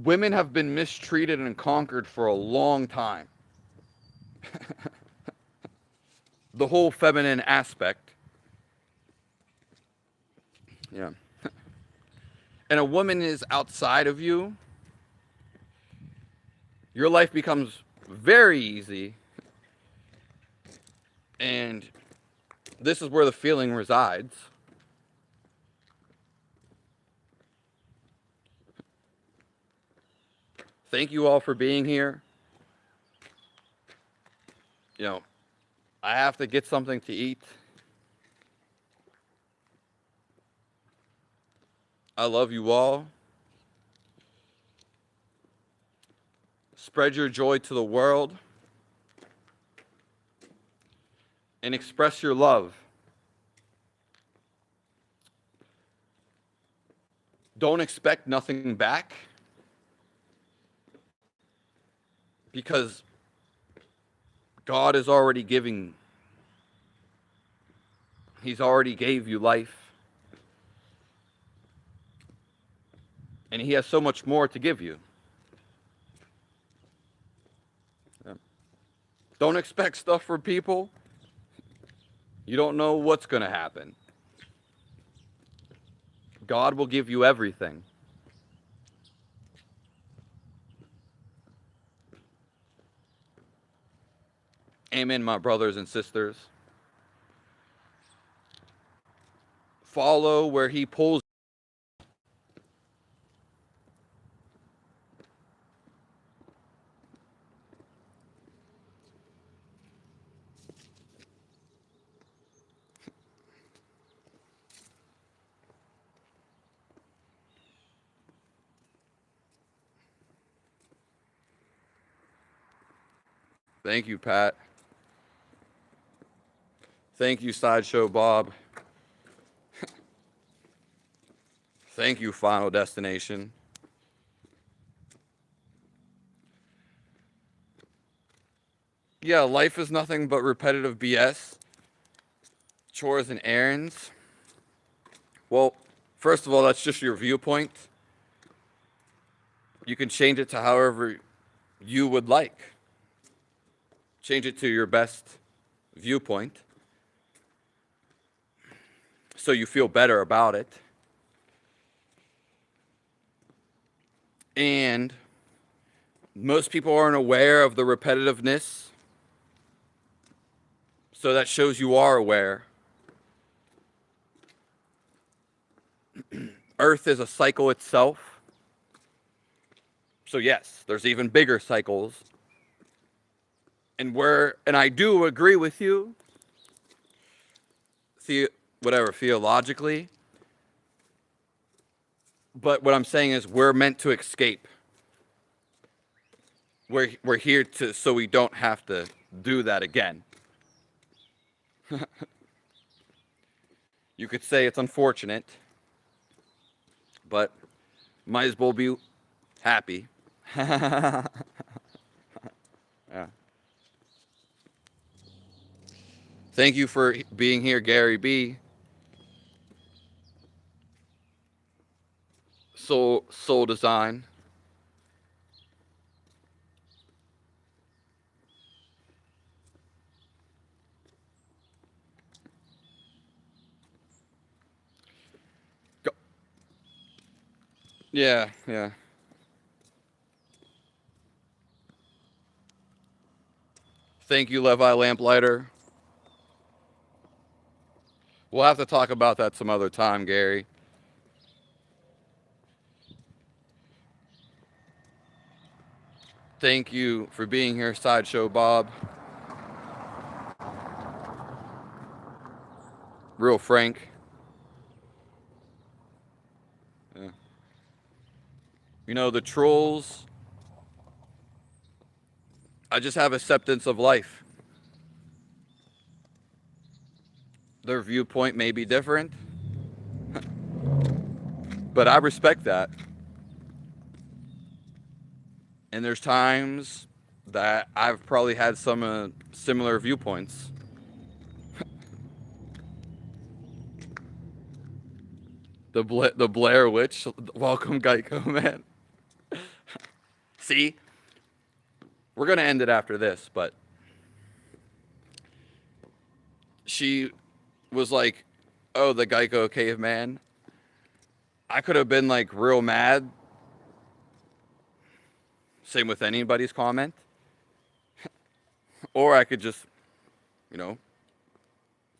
women have been mistreated and conquered for a long time. The whole feminine aspect. Yeah. And a woman is outside of you, your life becomes very easy. And this is where the feeling resides. Thank you all for being here. I have to get something to eat. I love you all. Spread your joy to the world and express your love. Don't expect nothing back, because God is already giving. He's already gave you life. And he has so much more to give you. Yeah. Don't expect stuff from people. You don't know what's going to happen. God will give you everything. Amen, my brothers and sisters. Follow where he pulls. Thank you, Pat. Thank you, Sideshow Bob. Thank you, Final Destination. Yeah, life is nothing but repetitive BS, chores and errands. Well, first of all, that's just your viewpoint. You can change it to however you would like. Change it to your best viewpoint so you feel better about it. And most people aren't aware of the repetitiveness, so that shows you are aware. Earth is a cycle itself. So yes, there's even bigger cycles. And I do agree with you, theologically. But what I'm saying is we're meant to escape. We're here so we don't have to do that again. You could say it's unfortunate, but might as well be happy. Yeah. Thank you for being here, Gary B. Soul Design. Go. Yeah, yeah. Thank you, Levi Lamplighter. We'll have to talk about that some other time, Gary. Thank you for being here, Sideshow Bob. Real Frank. Yeah. You know, the trolls, I just have acceptance of life. Their viewpoint may be different, but I respect that. And there's times that I've probably had some similar viewpoints. The Blair Witch, welcome Geico, man. See, we're gonna end it after this, but she was like, "Oh, the Geico caveman." I could have been like real mad. Same with anybody's comment, or I could just, you know,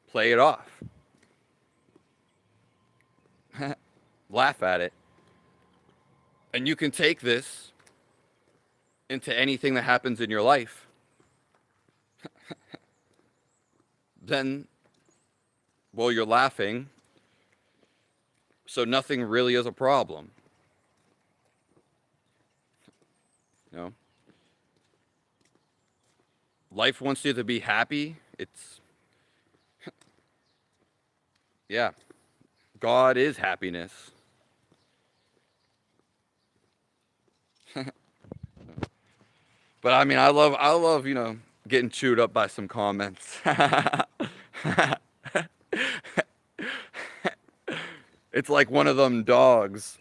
play it off, laugh at it, and you can take this into anything that happens in your life. Then, well, you're laughing, so nothing really is a problem. You know? Life wants you to be happy. It's, yeah, God is happiness. But I mean, I love, you know, getting chewed up by some comments. It's like one of them dogs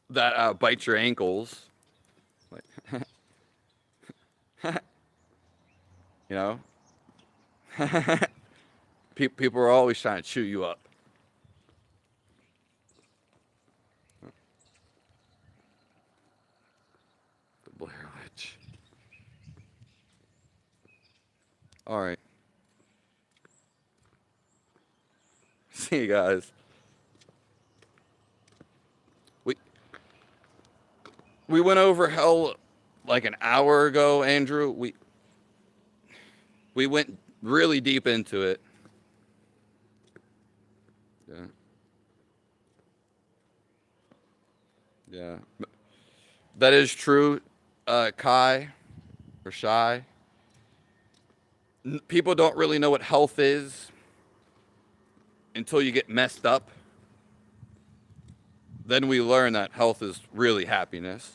that bite your ankles. Like, you know? People are always trying to chew you up. The Blair Witch. All right. See you guys. We went over hell like an hour ago, Andrew. We went really deep into it. Yeah. Yeah. That is true, Kai or Shy. People don't really know what health is until you get messed up. Then we learn that health is really happiness.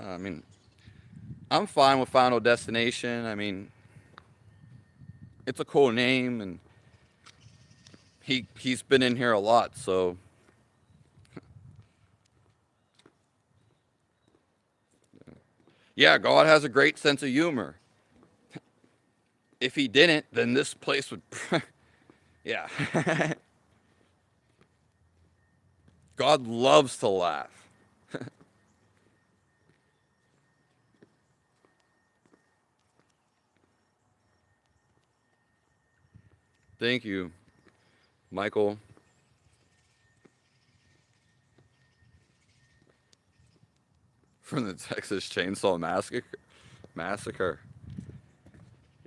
I mean, I'm fine with Final Destination. I mean, it's a cool name, and he's been in here a lot, so yeah, God has a great sense of humor. If he didn't, then this place would yeah. God loves to laugh. Thank you, Michael. From the Texas Chainsaw Massacre.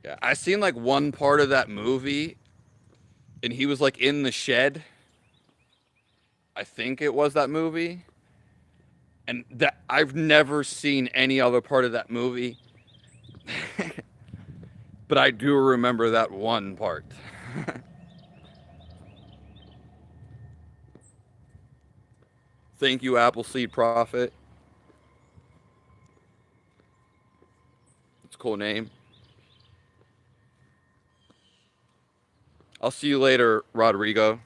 Yeah, I seen like one part of that movie, and he was like in the shed. I think it was that movie, and that I've never seen any other part of that movie, but I do remember that one part. Thank you, Appleseed Prophet. It's a cool name. I'll see you later, Rodrigo.